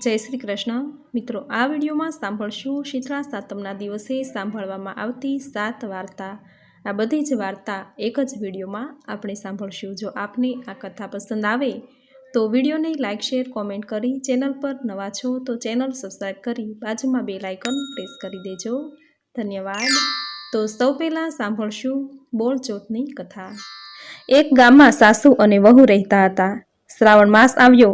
જય શ્રી કૃષ્ણ મિત્રો, આ વિડીયોમાં સાંભળશું શીતળા સાતમના દિવસે સાંભળવામાં આવતી 7 વાર્તા। આ બધી જ વાર્તા એક જ વિડીયોમાં આપણે સાંભળશું। જો આપને આ કથા પસંદ આવે તો વિડીયોને લાઇક, શેર, કોમેન્ટ કરી ચેનલ પર નવા છો તો ચેનલ સબસ્ક્રાઈબ કરી બાજુમાં બેલ આઇકન પ્રેસ કરી દેજો। ધન્યવાદ। તો સૌ પહેલાં સાંભળશું બોળચોથની કથા। એક ગામમાં સાસુ અને વહુ રહેતા હતા। શ્રાવણ માસ આવ્યો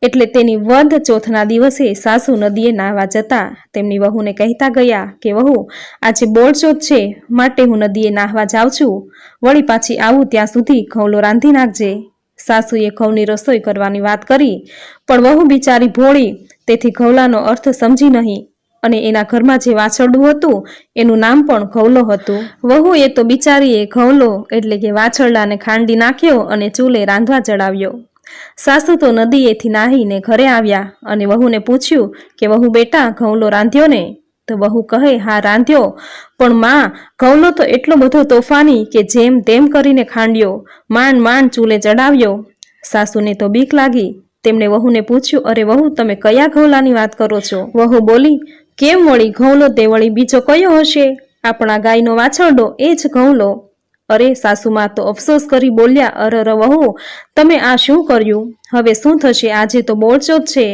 એટલે તેની વધ ચોથના દિવસે સાસુ નદીએ નાહવા જતા તેમની વહુને કહેતા ગયા કે વહુ, આજે બોળચોથ છે માટે હું નદીએ નાહવા જાઉં છું, વળી પાછી આવું ત્યાં સુધી ઘઉલો રાંધી નાખજે। સાસુએ ઘઉંની રસોઈ કરવાની વાત કરી, પણ વહુ બિચારી ભોળી તેથી ઘઉલાનો અર્થ સમજી નહીં અને એના ઘરમાં જે વાછરડું હતું એનું નામ પણ ઘઉલો હતું। વહુએ તો બિચારીએ ઘઉલો એટલે કે વાછરડાને ખાંડી નાખ્યો અને ચૂલે રાંધવા ચડાવ્યો। સાસુ તો નદીએથી નાહીને ઘરે આવ્યા અને વહુને પૂછ્યું કે વહુ બેટા, ઘઉલો રાંધ્યો ને? તો વહુ કહે, હા રાંધ્યો, પણ માં ઘઉલો તો એટલો બધો તોફાની કે જેમ તેમ કરીને ખાંડ્યો, માંડ માંડ ચૂલે ચડાવ્યો। સાસુને તો બીક લાગી। તેમણે વહુને પૂછ્યું, અરે વહુ, તમે કયા ઘઉલાની વાત કરો છો? વહુ બોલી, કેમ વળી ઘઉલો તે વળી બીજો કયો હશે? આપણા ગાયનો વાછરડો એ જ ઘઉલો। અરે સાસુમાં તો અફસોસ કરી બોલ્યા, અરર વહુ, તમે આ શું કર્યું? હવે શું થશે? આજે તો બોળચોથ છે,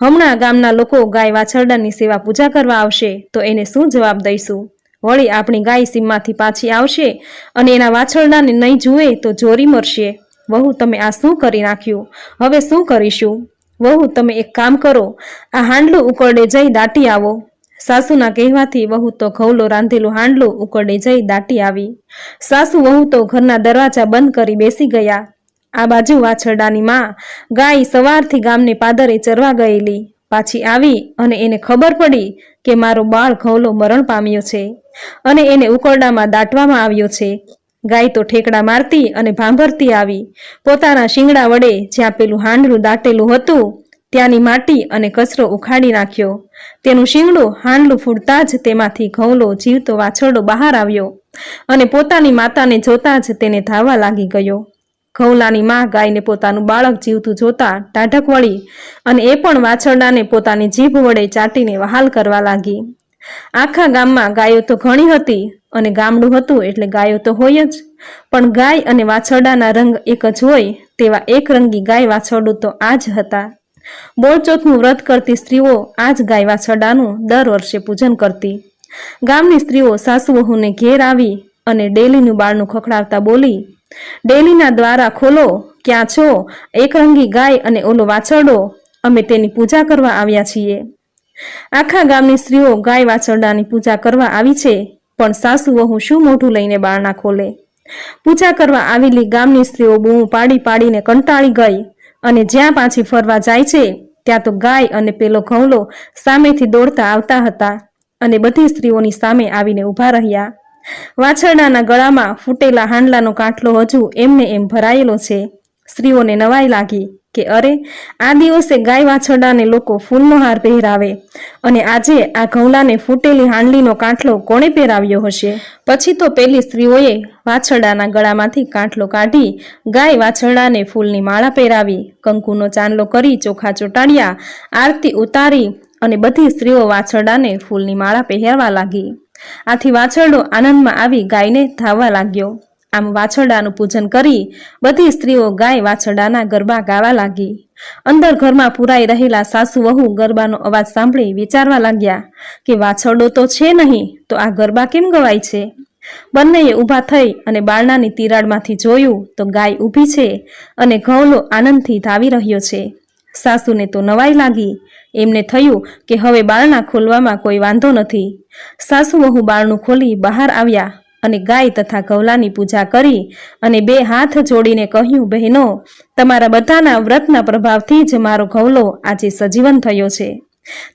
હમણાં ગામના લોકો ગાય વાછરડાની સેવા પૂજા કરવા આવશે તો એને શું જવાબ દઈશું? વળી આપણી ગાય સીમમાંથી પાછી આવશે અને એના વાછરડાને નહીં જુએ તો જોરી મરશે। વહુ, તમે આ શું કરી નાખ્યું? હવે શું કરીશું? વહુ, તમે એક કામ કરો, આ હાંડલું ઉકરડે જઈ દાટી આવો। સાસુના કહેવાથી વહુ તો ઘઉલો રાંધેલું હાંડલું ઉકરડે જઈ દાટી આવી। સાસુ વહુ તો ઘરના દરવાજા બંધ કરી બેસી ગયા। આ બાજુ વાછરડાની માં ગાય સવારથી ગામને પાદરે ચરવા ગયેલી પાછી આવી અને એને ખબર પડી કે મારો બાળ ઘઉલો મરણ પામ્યો છે અને એને ઉકરડામાં દાટવામાં આવ્યો છે। ગાય તો ઠેકડા મારતી અને ભાંભરતી આવી પોતાના શિંગડા વડે જ્યાં પેલું હાંડલું દાટેલું હતું ત્યાંની માટી અને કચરો ઉખાડી નાખ્યો। તેનું શિંગડું હાંડલું ફૂટતા જ તેમાંથી ઘઉલો જીવતો વાછરડો બહાર આવ્યો અને પોતાની માતાને જોતા જ તેને ધાવવા લાગી ગયો। ઘઉલાની માં ગાયને પોતાનું બાળક જીવતું જોતા ટાઢક વળી અને એ પણ વાછરડાને પોતાની જીભ વડે ચાટીને વહાલ કરવા લાગી। આખા ગામમાં ગાયો તો ઘણી હતી અને ગામડું હતું એટલે ગાયો તો હોય જ, પણ ગાય અને વાછરડાના રંગ એક જ હોય તેવા એક રંગી ગાય વાછરડું તો આ જ હતા। બોળચોથનું વ્રત કરતી સ્ત્રીઓ આ જ ગાય વાછરડાનું દર વર્ષે પૂજન કરતી। ગામની સ્ત્રીઓ સાસુ વહુને ઘેર આવી અને ડેલીનું બારણું ખખડાવતા બોલી, ડેલીના દ્વારા ખોલો, ક્યાં છો? એક રંગી ગાય અને ઓલો વાછરડો, અમે તેની પૂજા કરવા આવ્યા છીએ। આખા ગામની સ્ત્રીઓ ગાય વાછરડાની પૂજા કરવા આવી છે, પણ સાસુ વહુ શું મોઢું લઈને બારણા ખોલે? પૂજા કરવા આવેલી ગામની સ્ત્રીઓ બૂમ પાડી પાડીને કંટાળી ગઈ અને જ્યાં પાછી ફરવા જાય છે ત્યાં તો ગાય અને પેલો ઘઉલો સામેથી દોડતા આવતા હતા અને બધી સ્ત્રીઓની સામે આવીને ઊભા રહ્યા। વાછરડાના ગળામાં ફૂટેલા હાંડલાનો કાંઠલો હજુ એમને એમ ભરાયેલો છે। સ્ત્રીઓને નવાઈ લાગી કે અરે, આ દિવસે ગાય વાછરડાને લોકો ફૂલનો હાર પહેરાવે અને આજે આ ઘઉલાને ફૂટેલી હાંડલીનો કાંઠલો કોણે પહેરાવ્યો હશે? પછી તો પેલી સ્ત્રીઓએ વાછરડાના ગળામાંથી કાંઠલો કાઢી ગાય વાછરડાને ફૂલની માળા પહેરાવી, કંકુનો ચાંદલો કરી ચોખા ચોટાડ્યા, આરતી ઉતારી અને બધી સ્ત્રીઓ વાછરડાને ફૂલની માળા પહેરવા લાગી। આથી વાછરડો આનંદમાં આવી ગાયને ધાવવા લાગ્યો। આમ વાછરડાનું પૂજન કરી બધી સ્ત્રીઓ ગાય વાછરડાના ગરબા ગાવા લાગી। અંદર ઘરમાં પુરાઈ રહેલા સાસુ વહુ ગરબાનો અવાજ સાંભળી વિચારવા લાગ્યા કે વાછરડો તો છે નહીં તો આ ગરબા કેમ ગવાય છે? બંનેએ ઊભા થઈ અને બારણાની તિરાડમાંથી જોયું તો ગાય ઊભી છે અને ઘઉલો આનંદથી ધાવી રહ્યો છે। સાસુને તો નવાઈ લાગી। એમને થયું કે હવે બારણા ખોલવામાં કોઈ વાંધો નથી। સાસુ વહુ બારણું ખોલી બહાર આવ્યા અને ગાય તથા ઘઉલાની પૂજા કરી અને બે હાથ જોડીને કહ્યું, બહેનો, તમારા બધાના વ્રતના પ્રભાવથી જ મારો ઘઉલો આજે સજીવન થયો છે।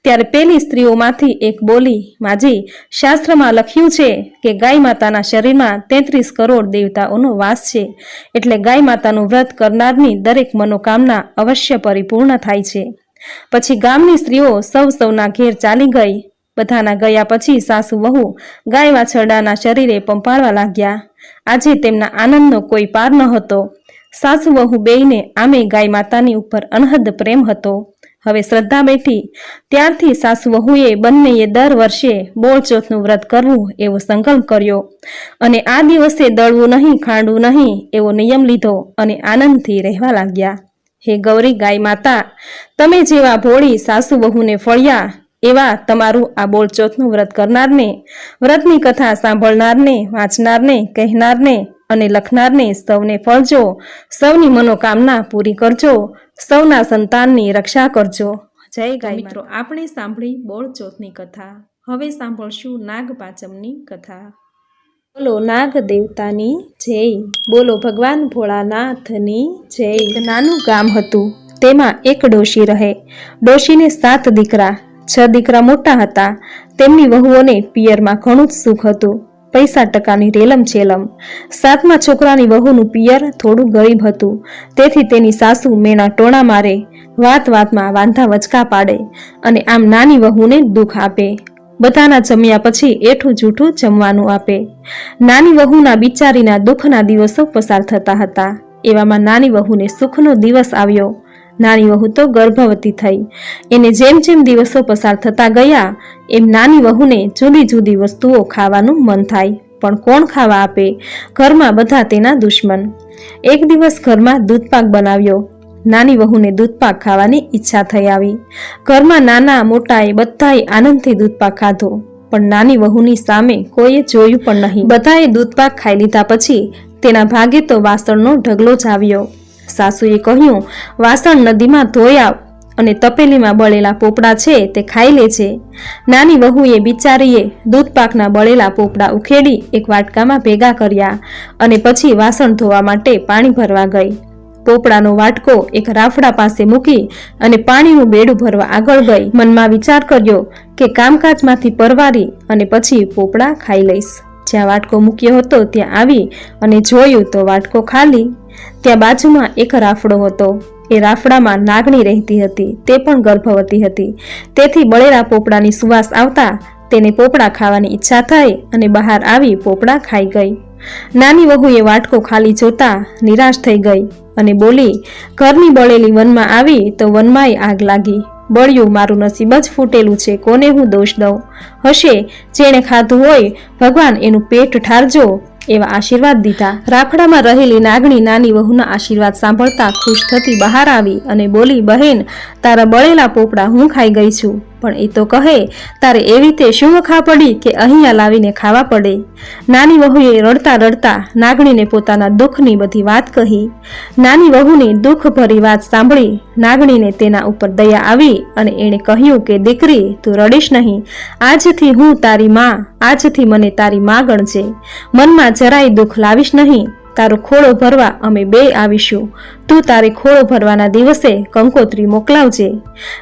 ત્યારે પેલી સ્ત્રીઓમાંથી એક બોલી, માજી, શાસ્ત્રમાં લખ્યું છે કે ગાય માતાના શરીરમાં 33 કરોડ દેવતાઓનો વાસ છે, એટલે ગાય માતાનું વ્રત કરનારની દરેક મનોકામના અવશ્ય પરિપૂર્ણ થાય છે। પછી ગામની સ્ત્રીઓ સૌના ઘેર ચાલી ગઈ। બધાના ગયા પછી સાસુ વહુ ગાય વાછરડાના શરીરે પંપાળવા લાગ્યા। આજે તેમના આનંદનો કોઈ પાર ન હતો। સાસુ વહુ બેયને આમે ગાય માતાની ઉપર અનહદ પ્રેમ હતો. હવે શ્રદ્ધા બેઠી ત્યારથી સાસુ વહુએ બંનેએ દર વર્ષે બોળચોથનું વ્રત કરવું એવો સંકલ્પ કર્યો અને આ દિવસે દળવું નહીં, ખાંડવું નહીં એવો નિયમ લીધો અને આનંદથી રહેવા લાગ્યા. હે ગૌરી ગાય માતા, તમે જેવા ભોળી સાસુ વહુને ફળ્યા એવા તમારું આ બોળચોથનું વ્રત કરનારને, વ્રતની કથા સાંભળનારને, વાંચનારને, કહેનારને અને લખનારને સૌને ફળજો, સૌની મનોકામના પૂરી કરજો, સૌના સંતાનની રક્ષા કરજો. જય ગાય. મિત્રો, આપણે સાંભળી બોળચોથની કથા. હવે સાંભળશું નાગપાંચમની કથા. બોલો નાગ દેવતાની જય, બોલો ભગવાન ભોળાનાથની જય. એક નાનું ગામ હતું, તેમાં એક ડોશી રહે. ડોશીને 7 દીકરા. 6 દીકરા મોટા હતા. તેમની વહુઓને પિયરમાં ઘણું જ સુખ હતું, પૈસા ટકાની રેલમ છેલમ. 7મા છોકરાની વહુનું પિયર થોડું ગરીબ હતું, તેથી તેની સાસુ મેણા ટોણા મારે, વાત વાતમાં વાંધા વચકા પાડે અને આમ નાની વહુને દુઃખ આપે. બધાના જમ્યા પછી એઠું જૂઠું જમવાનું આપે. નાની વહુના બિચારીના દુઃખના દિવસો પસાર થતા હતા. એવામાં નાની વહુને સુખનો દિવસ આવ્યો. નાની વહુ તો ગર્ભવતી થઈ. એને જેમ જેમ દિવસો પસાર થતા ગયા એમ નાની વહુને જુદી જુદી વસ્તુઓ ખાવાનું મન થાય, પણ કોણ ખાવા આપે? ઘરમાં બધા તેના દુશ્મન. એક દિવસ ઘરમાં દૂધપાક બનાવ્યો. નાની વહુને દૂધપાક ખાવાની ઈચ્છા થઈ આવી. ઘરમાં નાના મોટાએ બધાએ આનંદથી દૂધપાક ખાધો, પણ નાની વહુની સામે કોઈએ જોયું પણ નહીં. બધાએ દૂધપાક ખાઈ લીધા પછી તેના ભાગે તો વાસણનો ઢગલો જ આવ્યો. સાસુએ કહ્યું, વાસણ નદીમાં ધોઈ આવ અને તપેલીમાં બળેલા પોપડા છે તે ખાઈ લે છે. નાની વહુએ બિચારીએ દૂધપાકના બળેલા પોપડા ઉખેડી એક વાટકામાં ભેગા કર્યા અને પછી વાસણ ધોવા માટે પાણી ભરવા ગઈ. પોપડાનો વાટકો એક રાફડા પાસે મૂકી અને પાણીનું બેડું ભરવા આગળ ગઈ. મનમાં વિચાર કર્યો કે કામકાજમાંથી પરવારી અને પછી પોપડા ખાઈ લઈશ. જ્યાં વાટકો મૂક્યો હતો ત્યાં આવી અને જોયું તો વાટકો ખાલી. ત્યાં બાજુમાં એક રાફડો હતો. એ રાફડામાં નાગણી રહેતી હતી, તે પણ ગર્ભવતી હતી. તેથી બળેલા પોપડાની સુવાસ આવતા તેને પોપડા ખાવાની ઈચ્છા થઈ અને બહાર આવી પોપડા ખાઈ ગઈ. નાની વહુએ વાટકો ખાલી જોતા નિરાશ થઈ ગઈ અને બોલી, ઘરની બળેલી વનમાં આવી તો વનમાંય આગ લાગી. બળ્યું મારું નસીબ જ ફૂટેલું છે, કોને હું દોષ દઉં? હશે જેણે ખાધું હોય, ભગવાન એનું પેટ ઠારજો એવા આશીર્વાદ દીધા. રાફડામાં રહેલી નાગણી નાની વહુના આશીર્વાદ સાંભળતા ખુશ થતી બહાર આવી અને બોલી, બહેન, તારા બળેલા પોપડા હું ખાઈ ગઈ છું, પણ એ તો કહે તારે એવી તે શું વખા પડી કે અહીંયા લાવીને ખાવા પડે? નાની વહુએ રડતા રડતા નાગણીને પોતાના દુઃખની બધી વાત કહી. નાની વહુની દુઃખ ભરી વાત સાંભળી નાગણીને તેના ઉપર દયા આવી અને એણે કહ્યું કે દીકરી, તું રડીશ નહીં. આજથી હું તારી માં, આજથી મને તારી માં ગણજે. મનમાં જરાય દુઃખ લાવીશ નહીં. તારો ખોળો ભરવા અમે બે આવીશું. તું તારે ખોળો ભરવાના દિવસે કંકોત્રી મોકલાવજે.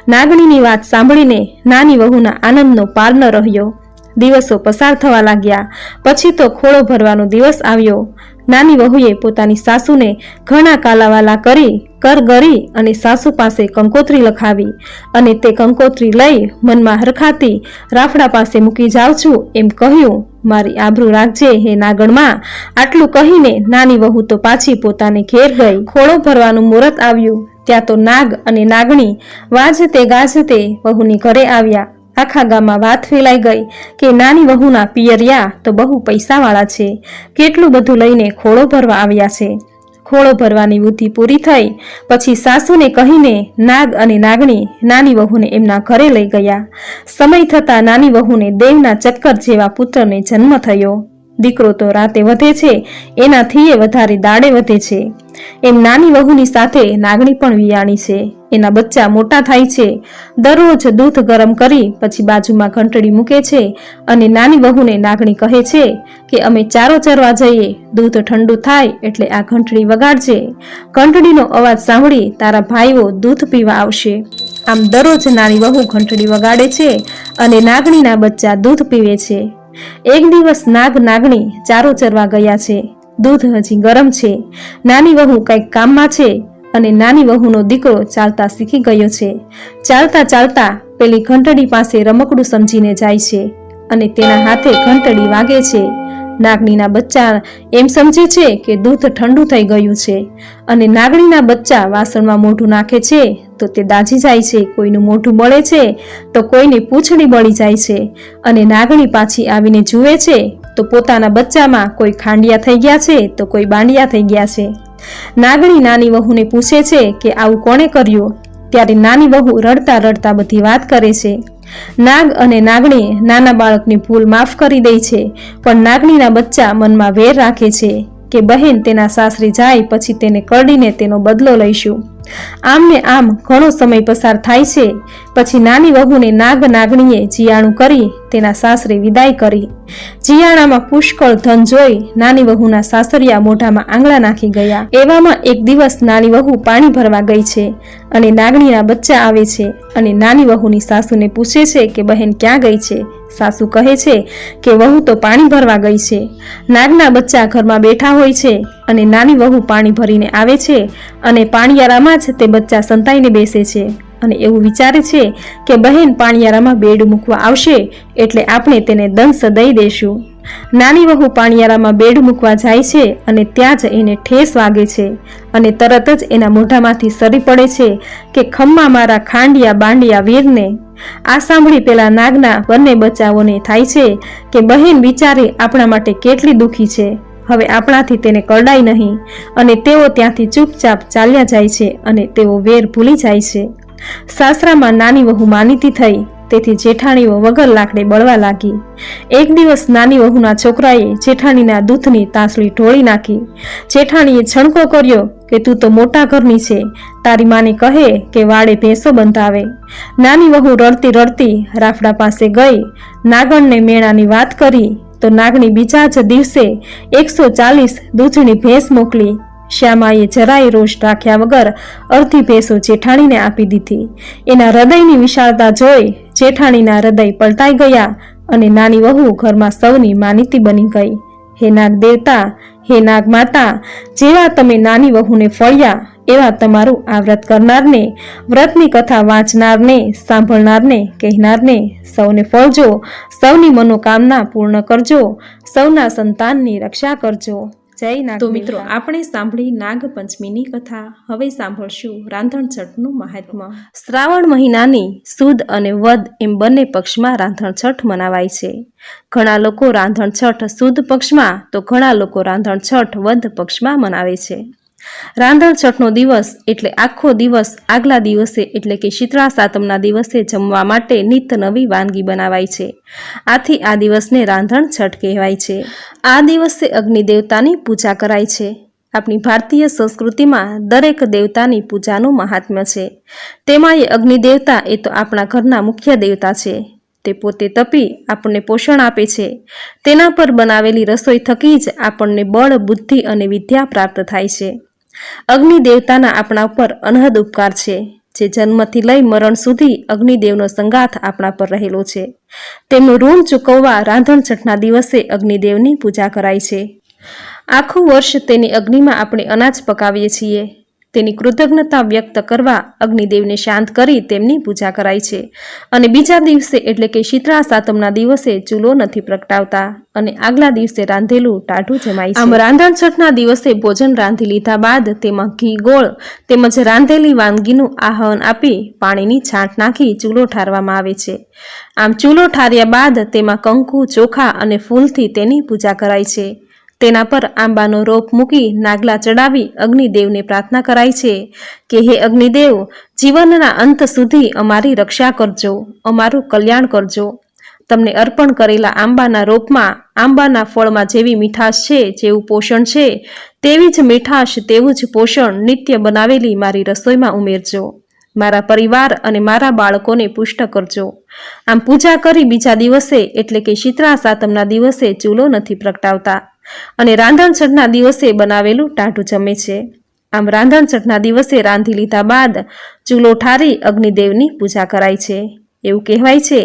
નાગણીની વાત સાંભળીને નાની વહુના આનંદનો પાર ન રહ્યો. દિવસો પસાર થવા લાગ્યા. પછી તો ખોળો ભરવાનો દિવસ આવ્યો. નાની વહુએ પોતાની સાસુને ઘણા કાલાવાલા કરી કરગરી અને સાસુ પાસે કંકોત્રી લખાવી અને તે કંકોત્રી લઈ મનમાં હરખાતી રાફડા પાસે મૂકી જાઉં છું એમ કહ્યું. મારી આબરૂ રાખજે હે નાગણમાં. આટલું કહીને નાની વહુ તો પાછી પોતાને ઘેર ગઈ. ખોળો ભરવાનું મુહૂર્ત આવ્યું ત્યાં તો નાગ અને નાગણી વાજતે ગાજતે વહુની ઘરે આવ્યા. આખા ગામમાં વાત ફેલાઈ ગઈ કે નાની વહુના પિયરિયા તો બહુ પૈસાવાળા છે, કેટલું બધું લઈને ખોળો ભરવા આવ્યા છે. ખોળો ભરવાની બુદ્ધિ પૂરી થઈ પછી સાસુને કહીને નાગ અને નાગણી નાની વહુને એમના ઘરે લઈ ગયા. સમય થતાં નાની વહુને દેવના ચક્કર જેવા પુત્રને જન્મ થયો. દીકરો તો રાતે વધે છે, એનાથી વધારે દાડે વધે છે. એમ નાની વહુની સાથે નાગણી પણ વિયાણી છે. એના બચ્ચા મોટા થાય છે. દરરોજ દૂધ ગરમ કરી પછી બાજુમાં ઘંટડી મૂકે છે અને નાની વહુને નાગણી કહે છે કે અમે ચારો ચરવા જઈએ, દૂધ ઠંડુ થાય એટલે આ ઘંટડી વગાડજે. ઘંટડીનો અવાજ સાંભળી તારા ભાઈઓ દૂધ પીવા આવશે. આમ દરરોજ નાની વહુ ઘંટડી વગાડે છે અને નાગણીના બચ્ચા દૂધ પીવે છે. એક દિવસ નાગ નાગણી ચારો ચરવા ગયા છે. દૂધ હજી ગરમ છે. નાની વહુ કંઈક કામમાં છે અને નાની વહુનો દીકરો ચાલતા શીખી ગયો છે. ચાલતા ચાલતા પેલી ઘંટડી પાસે રમકડું સમજીને જાય છે અને તેના હાથે ઘંટડી વાગે છે. નાગણીના બચ્ચા એમ સમજે છે કે દૂધ ઠંડુ થઈ ગયું છે અને નાગણીના બચ્ચા વાસણમાં મોઢું નાખે છે તો તે દાઝી જાય છે, કોઈનું મોઢું બળે છે તો કોઈની પૂંછડી બળી જાય છે અને નાગણી પાછી આવીને જુએ છે તો પોતાના બચ્ચામાં કોઈ ખાંડિયા થઈ ગયા છે તો કોઈ બાંડિયા થઈ ગયા છે। નાગણી નાની વહુને પૂછે છે કે આવું કોણે કર્યું? ત્યારે નાની વહુ રડતા રડતા બધી વાત કરે છે। નાગ અને નાગણી નાના બાળકની ભૂલ માફ કરી દે છે, પણ નાગણીના બચ્ચા મનમાં વેર રાખે છે કે બહેન તેના સાસરે જાય પછી તેને કરડીને તેનો બદલો લઈશું। આમ ને આમ ઘણો સમય પસાર થાય છે। પછી નાની વહુને નાગ નાગણીએ જીયાણું કરી તેના સાસરે વિદાય કરી। જીયાણામાં પુષ્કળ ધન જોઈ નાની વહુના સાસરિયા મોઢામાં આંગળા નાખી ગયા। એવામાં એક દિવસ નાની વહુ પાણી ભરવા ગઈ છે અને નાગણીના બચ્ચા આવે છે અને નાની વહુની સાસુને પૂછે છે કે બહેન ક્યાં ગઈ છે? સાસુ કહે છે કે વહુ તો પાણી ભરવા ગઈ છે। નાગના બચ્ચા ઘરમાં બેઠા હોય છે અને નાની વહુ પાણી ભરીને આવે છે અને પાણીયારામાં જ તે બચ્ચા સંતાઈને બેસે છે અને એવું વિચારે છે કે બહેન પાણીયારામાં બેડું મૂકવા આવશે એટલે આપણે તેને દંશ દઈ દેશું। નાની વહુ પાણીયારામાં બેડું મૂકવા જાય છે અને ત્યાં જ એને ઠેસ વાગે છે અને તરત જ એના મોઢામાંથી સરી પડે છે કે ખમ્મા મારા ખાંડિયા બાંડિયા વીરને। આ સાંભળી પેલા નાગના બંને બચ્ચાઓને થાય છે કે બહેન બિચારી આપણા માટે કેટલી દુઃખી છે, હવે આપણાથી તેને કરડાય નહીં અને તેઓ ત્યાંથી ચૂપચાપ ચાલ્યા જાય છે અને તેઓ વેર ભૂલી જાય છે। સાસરામાં નાની વહુ માનીતી થઈ તેથી જેઠાણીઓ વગર લાકડે બળવા લાગી। એક દિવસ નાની વહુના છોકરાએ જેઠાણીના દૂધની તાસળી ઢોળી નાખી। જેઠાણીએ છણકો કર્યો કે તું તો મોટા ઘરની છે, તારી માને કહે કે વાડે ભેંસો બંધાવે। નાની વહુ રડતી રડતી રાફડા પાસે ગઈ, નાગણને મેણાની વાત કરી તો નાગણી બીજા જ દિવસે 140 દૂધની ભેંસ મોકલી। શ્યામાએ જરાય રોષ રાખ્યા વગર અડધી ભેંસો જેઠાણીને આપી દીધી। એના હૃદયની વિશાળતા જોઈ જેઠાણીના હૃદય પલટાઈ ગયા અને નાની વહુ ઘરમાં સૌની માનીતી બની ગઈ। હે નાગ દેવતા, હે નાગ માતા, જેવા તમે નાની વહુને ફળ્યા એવા તમારું આ વ્રત કરનારને, વ્રતની કથા વાંચનારને, સાંભળનારને, કહેનારને સૌને ફળજો, સૌની મનોકામના પૂર્ણ કરજો, સૌના સંતાનની રક્ષા કરજો। જય નાગ। તો મિત્રો આપણે સાંભળી નાગપંચમીની કથા। હવે સાંભળશું રાંધણછઠનું મહાત્મ્ય। શ્રાવણ મહિનાની સુદ અને વદ એમ બંને પક્ષમાં રાંધણછઠ મનાવાય છે। ઘણા લોકો રાંધણછઠ સુદ પક્ષમાં તો ઘણા લોકો રાંધણછઠ વદ પક્ષમાં મનાવે છે। રાંધણછઠનો દિવસ એટલે આખો દિવસ આગલા દિવસે એટલે કે શીતળા સાતમના દિવસે જમવા માટે નિત નવી વાનગી બનાવાય છે। આથી આ દિવસને રાંધણછઠ કહેવાય છે। આ દિવસે અગ્નિ દેવતાની પૂજા કરાય છે। આપણી ભારતીય સંસ્કૃતિમાં દરેક દેવતાની પૂજાનું મહાત્મ્ય છે। તેમાં અગ્નિ દેવતા એ તો આપણા ઘરના મુખ્ય દેવતા છે। તે પોતે તપી આપણને પોષણ આપે છે। તેના પર બનાવેલી રસોઈ થકી જ આપણને બળ, બુદ્ધિ અને વિદ્યા પ્રાપ્ત થાય છે। અગ્નિ દેવતાના આપણા ઉપર અનહદ ઉપકાર છે, જે જન્મથી લઈ મરણ સુધી અગ્નિદેવનો સંગાથ આપણા પર રહેલો છે। તેમનું ઋણ ચૂકવવા રાંધણછઠના દિવસે અગ્નિદેવની પૂજા કરાય છે। આખું વર્ષ તેની અગ્નિમાં આપણે અનાજ પકાવીએ છીએ। તેની કૃતજ્ઞતા વ્યક્ત કરવા અગ્નિદેવને શાંત કરી તેમની પૂજા કરાય છે અને બીજા દિવસે એટલે કે શીતળા સાતમના દિવસે ચૂલો નથી પ્રગટાવતા અને આગલા દિવસે રાંધેલું ટાઢું જમાય છે। આમ રાંધણછઠના દિવસે ભોજન રાંધી લીધા બાદ તેમાં ઘી, ગોળ તેમજ રાંધેલી વાનગીનું આહવાન આપી પાણીની છાંટ નાખી ચૂલો ઠારવામાં આવે છે। આમ ચૂલો ઠાર્યા બાદ તેમાં કંકુ, ચોખા અને ફૂલથી તેની પૂજા કરાય છે। તેના પર આંબાનો રોપ મૂકી નાગલા ચડાવી અગ્નિદેવને પ્રાર્થના કરાય છે કે હે અગ્નિદેવ, જીવનના અંત સુધી અમારી રક્ષા કરજો, અમારું કલ્યાણ કરજો। તમને અર્પણ કરેલા આંબાના રોપમાં આંબાના ફળમાં જેવી મીઠાશ છે, જેવું પોષણ છે, તેવી જ મીઠાશ, તેવું જ પોષણ નિત્ય બનાવેલી મારી રસોઈમાં ઉમેરજો। મારા પરિવાર અને મારા બાળકોને પુષ્ટ કરજો। આમ પૂજા કરી બીજા દિવસે એટલે કે શીતળા સાતમના દિવસે ચૂલો નથી પ્રગટાવતા અને રાંધણછઠના દિવસે બનાવેલું ટાઢું જમે છે। આમ રાંધણછઠના દિવસે રાંધી લીધા બાદ ચૂલો ઠારી અગ્નિદેવની પૂજા કરાય છે। એવું કહેવાય છે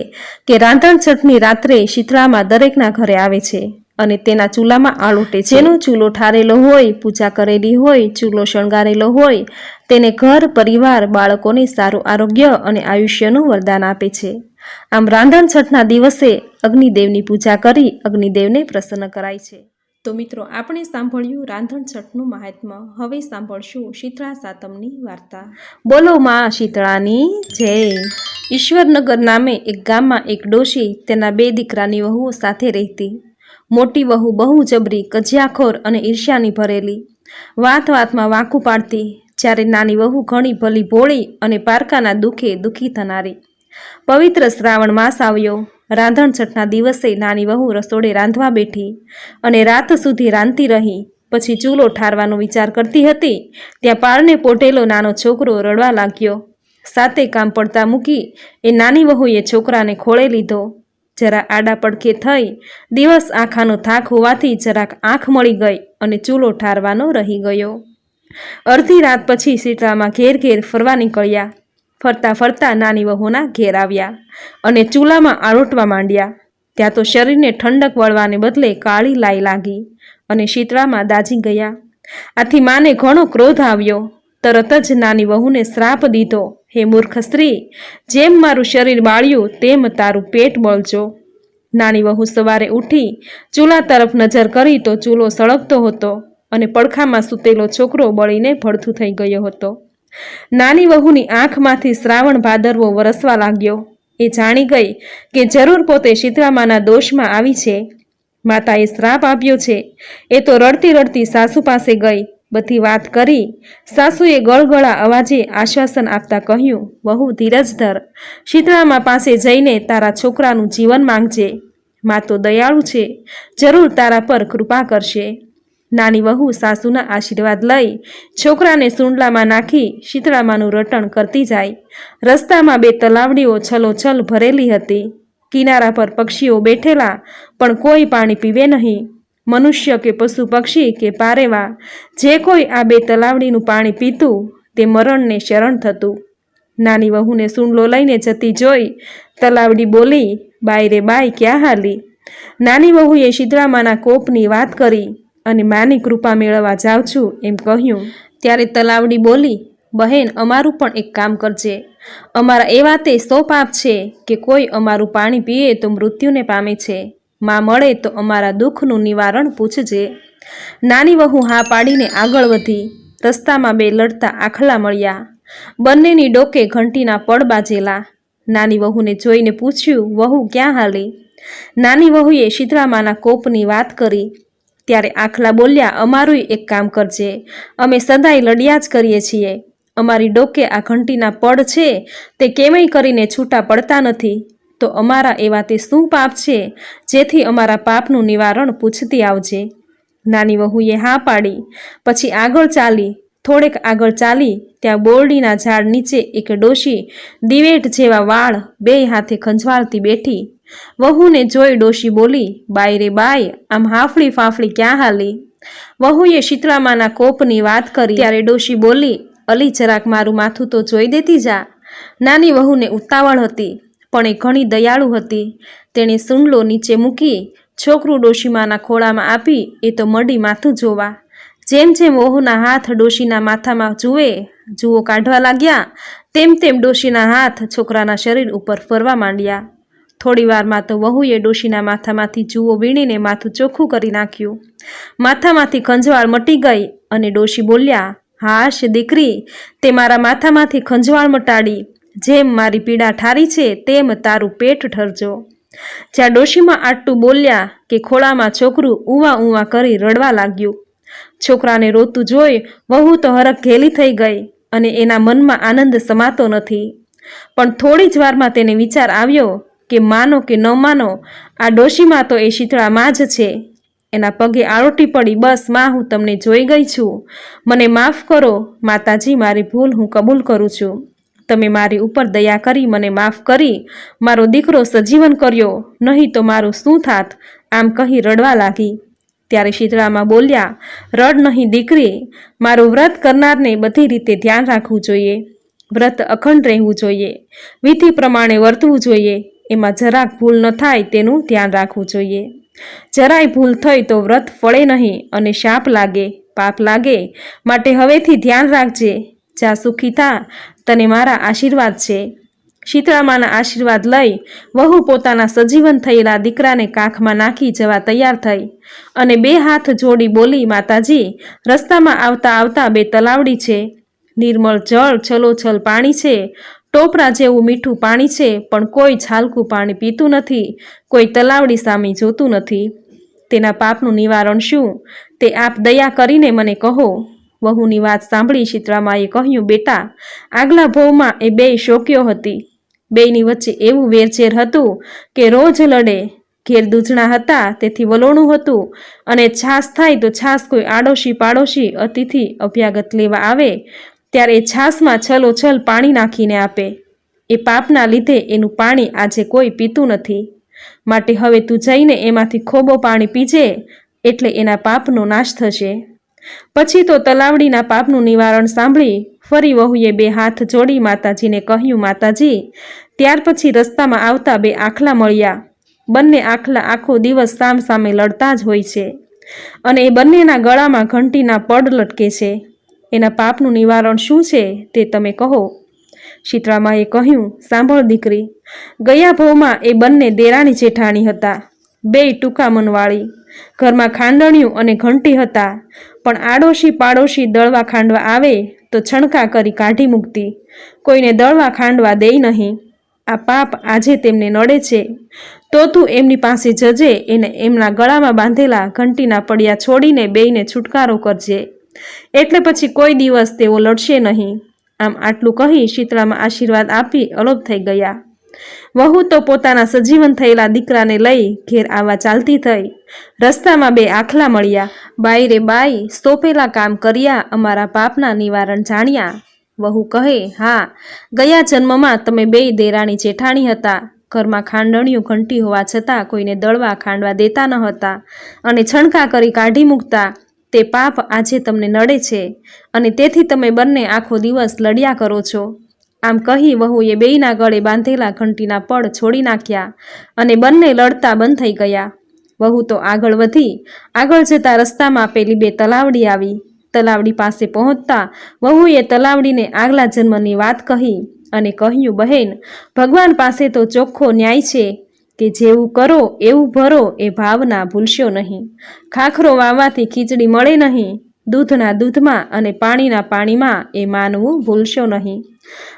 કે રાંધણછઠની રાત્રે શીતળામાં દરેકના ઘરે આવે છે અને તેના ચૂલામાં આળોટે છે। જેનો ચૂલો ઠારેલો હોય, પૂજા કરેલી હોય, ચૂલો શણગારેલો હોય, તેને ઘર, પરિવાર, બાળકોને સારું આરોગ્ય અને આયુષ્યનું વરદાન આપે છે। આમ રાંધણછઠના દિવસે અગ્નિદેવની પૂજા કરી અગ્નિદેવને પ્રસન્ન કરાય છે. તો મિત્રો, આપણે સાંભળ્યું રાંધણછઠનું મહાત્મ્ય. હવે સાંભળશું શીતળા સાતમની વાર્તા. બોલો માં શીતળાની જય. ઈશ્વરનગર નામે એક ગામમાં એક ડોશી તેના 2 દીકરાની વહુઓ સાથે રહેતી. મોટી વહુ બહુ જબરી, કજિયાખોર અને ઈર્ષ્યાની ભરેલી, વાત વાતમાં વાંકું પાડતી, જ્યારે નાની વહુ ઘણી ભલી ભોળી અને પારકાના દુઃખે દુઃખી થનારી. પવિત્ર શ્રાવણ માસ આવ્યો. રાંધણછઠના દિવસે નાની વહુ રસોડે રાંધવા બેઠી અને રાત સુધી રાંધતી રહી. પછી ચૂલો ઠારવાનો વિચાર કરતી હતી ત્યાં પારણે પોટેલો નાનો છોકરો રડવા લાગ્યો. સાતે કામ પડતા મૂકી એ નાની વહુએ છોકરાને ખોળે લીધો. જરા આડા પડખે થઈ. દિવસ આખાનો થાક હોવાથી જરાક આંખ મળી ગઈ અને ચૂલો ઠારવાનો રહી ગયો. અડધી રાત પછી શીતળામાં ઘેર ઘેર ફરવા નીકળ્યા. ફરતા ફરતા નાની વહુના ઘેર આવ્યા અને ચૂલામાં આરોટવા માંડ્યા. ત્યાં તો શરીરને ઠંડક વળવાને બદલે કાળી લાઈ લાગી અને શીતળામાં દાઝી ગયા. આથી માને ઘણો ક્રોધ આવ્યો. તરત જ નાની વહુને શ્રાપ દીધો, હે મૂર્ખ સ્ત્રી, જેમ મારું શરીર બાળ્યું તેમ તારું પેટ બળજો. નાની વહુ સવારે ઉઠી ચૂલા તરફ નજર કરી તો ચૂલો સળગતો હતો અને પડખામાં સૂતેલો છોકરો બળીને ભડથું થઈ ગયો હતો. નાની વહુની આંખમાંથી શ્રાવણ ભાદરવો વરસવા લાગ્યો. એ જાણી ગઈ કે જરૂર પોતે શીતળામાના દોષમાં આવી છે. માતાએ શ્રાપ આપ્યો છે. એ તો રડતી રડતી સાસુ પાસે ગઈ, બધી વાત કરી. સાસુએ ગળગળા અવાજે આશ્વાસન આપતા કહ્યું, વહુ ધીરજ ધર, શીતળામા પાસે જઈને તારા છોકરાનું જીવન માંગજે. મા તો દયાળુ છે, જરૂર તારા પર કૃપા કરશે. નાની વહુ સાસુના આશીર્વાદ લઈ છોકરાને સુંડલામાં નાખી શીતળામાનું રટણ કરતી જાય. રસ્તામાં 2 તલાવડીઓ છલોછલ ભરેલી હતી. કિનારા પર પક્ષીઓ બેઠેલા, પણ કોઈ પાણી પીવે નહીં. મનુષ્ય કે પશુ પક્ષી કે પારેવા, જે કોઈ આ 2 તલાવડીનું પાણી પીતું તે મરણને શરણ થતું. નાની વહુને સુંડલો લઈને જતી જોઈ તલાવડી બોલી, બાય રે બાય, ક્યાં હાલી? નાની વહુએ શીતળામાના કોપની વાત કરી અને માની કૃપા મેળવવા જાઉં છું એમ કહ્યું. ત્યારે તલાવડી બોલી, બહેન, અમારું પણ એક કામ કરજે. અમારા એવા તે 100 પાપ છે કે કોઈ અમારું પાણી પીએ તો મૃત્યુને પામે છે. માં મળે તો અમારા દુઃખનું નિવારણ પૂછજે. નાની વહુ હા પાડીને આગળ વધી. રસ્તામાં 2 લડતા આખલા મળ્યા. બંનેની ડોકે ઘંટીના પડ બાજેલા. નાની વહુને જોઈને પૂછ્યું, વહુ ક્યાં હાલી? નાની વહુએ શીતળામાના કોપની વાત કરી. ત્યારે આખલા બોલ્યા, અમારુંય એક કામ કરજે. અમે સદાય લડ્યા જ કરીએ છીએ. અમારી ડોકે આ ઘંટીના પડ છે તે કેમય કરીને છૂટા પડતા નથી. તો અમારા એવા તે શું પાપ છે જેથી અમારા પાપનું નિવારણ પૂછતી આવજે. નાની વહુએ હા પાડી. પછી આગળ ચાલી. થોડેક આગળ ચાલી ત્યાં બોરડીના ઝાડ નીચે એક ડોશી દિવેટ જેવા વાળ 2 હાથે ખંજવાળતી બેઠી. વહુને જોઈ ડોશી બોલી, બાય રે બાય, આમ હાફળી ફાફળી ક્યાં હાલી? વહુએ શીતળામાના કોપની વાત કરી. ત્યારે ડોશી બોલી, અલી, જરાક મારું માથું તો જોઈ દેતી જા. નાની વહુને ઉતાવળ હતી, પણ એ ઘણી દયાળુ હતી. તેણે સુંડલો નીચે મૂકી છોકરું ડોશીમાના ખોળામાં આપી એ તો મડી માથું જોવા. જેમ જેમ વહુના હાથ ડોશીના માથામાં જુઓ કાઢવા લાગ્યા, તેમ તેમ ડોશીના હાથ છોકરાના શરીર ઉપર ફરવા માંડ્યા. થોડી વારમાં તો વહુએ ડોશીના માથામાંથી જુઓ વીણીને માથું ચોખ્ખું કરી નાખ્યું. માથામાંથી ખંજવાળ મટી ગઈ અને ડોશી બોલ્યા, હાશ દીકરી, તે મારા માથામાંથી ખંજવાળ મટાડી. જેમ મારી પીડા ઠારી છે તેમ તારું પેટ ઠરજો. જ્યાં ડોશીમાં આટલું બોલ્યા કે ખોળામાં છોકરું ઊવા ઊવા કરી રડવા લાગ્યું. છોકરાને રોતું જોઈ વહુ તો હરખ ઘેલી થઈ ગઈ અને એના મનમાં આનંદ સમાતો નથી. પણ થોડી જ વારમાં તેને વિચાર આવ્યો કે માનો કે ન માનો, આ ડોશીમાં તો એ શીતળામાં જ છે. એના પગે આળોટી પડી, બસ માં, હું તમને જોઈ ગઈ છું. મને માફ કરો માતાજી, મારી ભૂલ હું કબૂલ કરું છું. તમે મારી ઉપર દયા કરી મને માફ કરી મારો દીકરો સજીવન કર્યો, નહીં તો મારું શું થાત? આમ કહી રડવા લાગી. ત્યારે શીતળામાં બોલ્યા, રડ નહીં દીકરી, મારું વ્રત કરનારને બધી રીતે ધ્યાન રાખવું જોઈએ. વ્રત અખંડ રહેવું જોઈએ. વિધિ પ્રમાણે વર્તવું જોઈએ. એમાં જરાક ભૂલ ન થાય તેનું ધ્યાન રાખવું જોઈએ. જરાય ભૂલ થઈ તો વ્રત ફળે નહીં અને શાપ લાગે, પાપ લાગે. માટે હવેથી ધ્યાન રાખજે. જા સુખી થા, તને મારા આશીર્વાદ છે. શીતળામાના આશીર્વાદ લઈ વહુ પોતાના સજીવન થયેલા દીકરાને કાખમાં નાખી જવા તૈયાર થઈ અને બે હાથ જોડી બોલી, માતાજી, રસ્તામાં આવતા આવતા બે તલાવડી છે. નિર્મળ જળ, છલોછલ પાણી છે. ટોપરા જેવું મીઠું પાણી છે, પણ કોઈ છાલકું પાણી પીતું નથી, કોઈ તલાવડી સામે જોતું નથી. તેના પાપનું નિવારણ શું, તે આપ દયા કરીને મને કહો. વહુની વાત સાંભળી શીતળામાએ કહ્યું, બેટા, આગલા ભવમાં એ બેય શોક્યો હતી. બેયની વચ્ચે એવું વેરઝેર હતું કે રોજ લડે. ઘેર દૂધણા હતા તેથી વલોણું હતું, અને છાસ થાય તો છાસ કોઈ આડોશી પાડોશી અતિથિ અભ્યાગત લેવા આવે ત્યારે એ છાસમાં છલોછલ પાણી નાખીને આપે. એ પાપના લીધે એનું પાણી આજે કોઈ પીતું નથી. માટે હવે તું જઈને એમાંથી ખોબો પાણી પીજે, એટલે એના પાપનો નાશ થશે. પછી તો તલાવડીના પાપનું નિવારણ સાંભળી ફરી વહુએ બે હાથ જોડી માતાજીને કહ્યું, માતાજી. ત્યાર પછી રસ્તામાં આવતા બે આખલા મળ્યા. બંને આખલા આખો દિવસ સામ સામે લડતા જ હોય છે, અને એ બંનેના ગળામાં ઘંટીના પડ લટકે છે. એના પાપનું નિવારણ શું છે તે તમે કહો. શીતળામાએ કહ્યું, સાંભળ દીકરી, ગયા ભવમાં એ બંને દેરાણી જેઠાણી હતા. બેય ટૂંકા મનવાળી. ઘરમાં ખાંડણિયું અને ઘંટી હતા, પણ આડોશી પાડોશી દળવા ખાંડવા આવે તો છણકા કરી કાઢી મૂકતી, કોઈને દળવા ખાંડવા દે નહીં. આ પાપ આજે તેમને નડે છે, તો તું એમની પાસે જજે, એને એમના ગળામાં બાંધેલા ઘંટીના પડિયા છોડીને બેયને છુટકારો કરજે, એટલે પછી કોઈ દિવસ તેઓ લડશે નહીં. આમ આટલું કહી શીતળામાં આશીર્વાદ આપી અલોપ થઈ ગયા. વહુ તો પોતાના સજીવન થયેલા દીકરાને લઈ ઘેર આવવા ચાલતી થઈ. રસ્તામાં બે આખલા મળ્યા. બાઈ રે બાઈ, સોંપેલા કામ કર્યા, અમારા પાપના નિવારણ જાણ્યા. વહુ કહે, હા, ગયા જન્મમાં તમે બેય દેરાણી જેઠાણી હતા. ઘરમાં ખાંડણિયું ઘંટી હોવા છતાં કોઈને દળવા ખાંડવા દેતા ન હતા, અને છણકા કરી કાઢી મૂકતા. તે પાપ આજે તમને નડે છે, અને તેથી તમે બંને આખો દિવસ લડ્યા કરો છો. આમ કહી વહુએ બેયના ગળે બાંધેલા ઘંટીના પડ છોડી નાખ્યા, અને બંને લડતા બંધ થઈ ગયા. વહુ તો આગળ વધી. આગળ જતા રસ્તામાં પેલી બે તલાવડી આવી. તલાવડી પાસે પહોંચતા વહુએ તલાવડીને આગલા જન્મની વાત કહી અને કહ્યું, બહેન, ભગવાન પાસે તો ચોખ્ખો ન્યાય છે કે જેવું કરો એવું ભરો. એ ભાવના ભૂલશો નહીં. ખાખરો વાવવાથી ખીચડી મળે નહીં. દૂધના દૂધમાં અને પાણીના પાણીમાં એ માનવું ભૂલશો નહીં.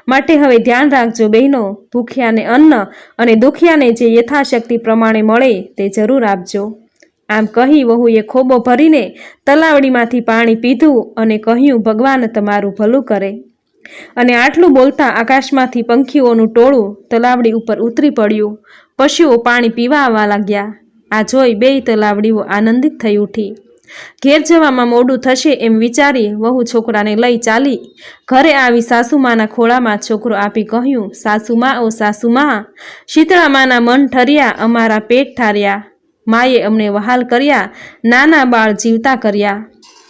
માટે હવે ધ્યાન રાખજો બહેનો, ભૂખ્યાને અન્ન અને દુખિયાને જે યથાશક્તિ પ્રમાણે મળે તે જરૂર આપજો. આમ કહી વહુએ ખોબો ભરીને તલાવડીમાંથી પાણી પીધું અને કહ્યું, ભગવાન તમારું ભલું કરે. અને આટલું બોલતા આકાશમાંથી પંખીઓનું ટોળું તલાવડી ઉપર ઉતરી પડ્યું. પશુઓ પાણી પીવા આવવા લાગ્યા. આ જોઈ બેય તલાવડીઓ આનંદિત થઈ ઉઠી. ઘેર જવામાં મોડું થશે એમ વિચારી વહુ છોકરાને લઈ ચાલી. ઘરે આવી સાસુમાના ખોળામાં છોકરો આપી કહ્યું, સાસુમા, ઓ સાસુમા, શીતળામાના મન ઠર્યા, અમારા પેટ ઠાર્યા. માએ અમને વહાલ કર્યા, નાના બાળ જીવતા કર્યા.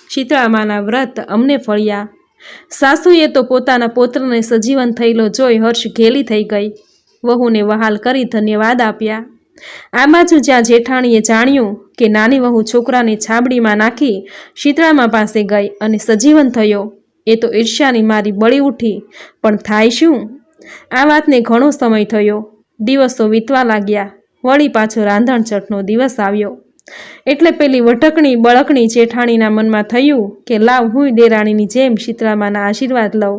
શીતળામાના વ્રત અમને ફળ્યા. સાસુએ તો પોતાના પોત્રને સજીવન થયેલો જોઈ હર્ષ ઘેલી થઈ ગઈ. વહુને વહાલ કરી ધન્યવાદ આપ્યા. આ બાજુ જ્યાં જેઠાણીએ જાણ્યું કે નાની વહુ છોકરાને છાબડીમાં નાખી શીતળામા પાસે ગઈ અને સજીવન થયો, એ તો ઈર્ષ્યાની મારી બળી ઉઠી. પણ થાય શું? આ વાતને ઘણો સમય થયો. દિવસો વીતવા લાગ્યા. વળી પાછો રાંધણછઠનો દિવસ આવ્યો. એટલે પેલી વટકણી બળકણી જેઠાણીના મનમાં થયું કે લાવ હું દેરાણીની જેમ શીતળામાના આશીર્વાદ લઉં.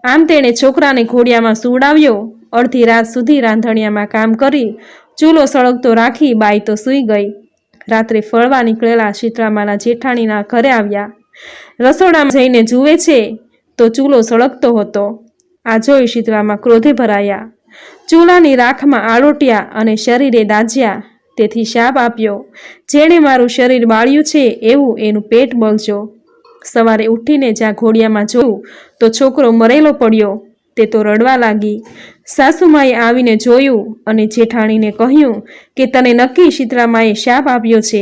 આમ તેણે છોકરાને ઘોડિયામાં સુવડાવ્યો. અડધી રાત સુધી રાંધણિયામાં કામ કરી ચૂલો સળગતો રાખી બાઈ તો સૂઈ ગઈ. રાત્રે ફળવા નીકળેલા શીતળામાના જેઠાણીના ઘરે આવ્યા. રસોડામાં જઈને જુએ છે તો ચૂલો સળગતો હતો. આ જોઈ શીતળામા ક્રોધે ભરાયા. ચૂલાની રાખમાં આળોટ્યા અને શરીરે દાઝ્યા. તેથી શાપ આપ્યો, જેણે મારું શરીર બાળ્યું છે એવું એનું પેટ બળજો. સવારે ઉઠીને જ્યાં ઘોડિયામાં જોયું તો છોકરો મરેલો પડ્યો. તે તો રડવા લાગી. સાસુમાએ આવીને જોયું અને જેઠાણીને કહ્યું કે તને નક્કી શીતળામાએ શાપ આપ્યો છે,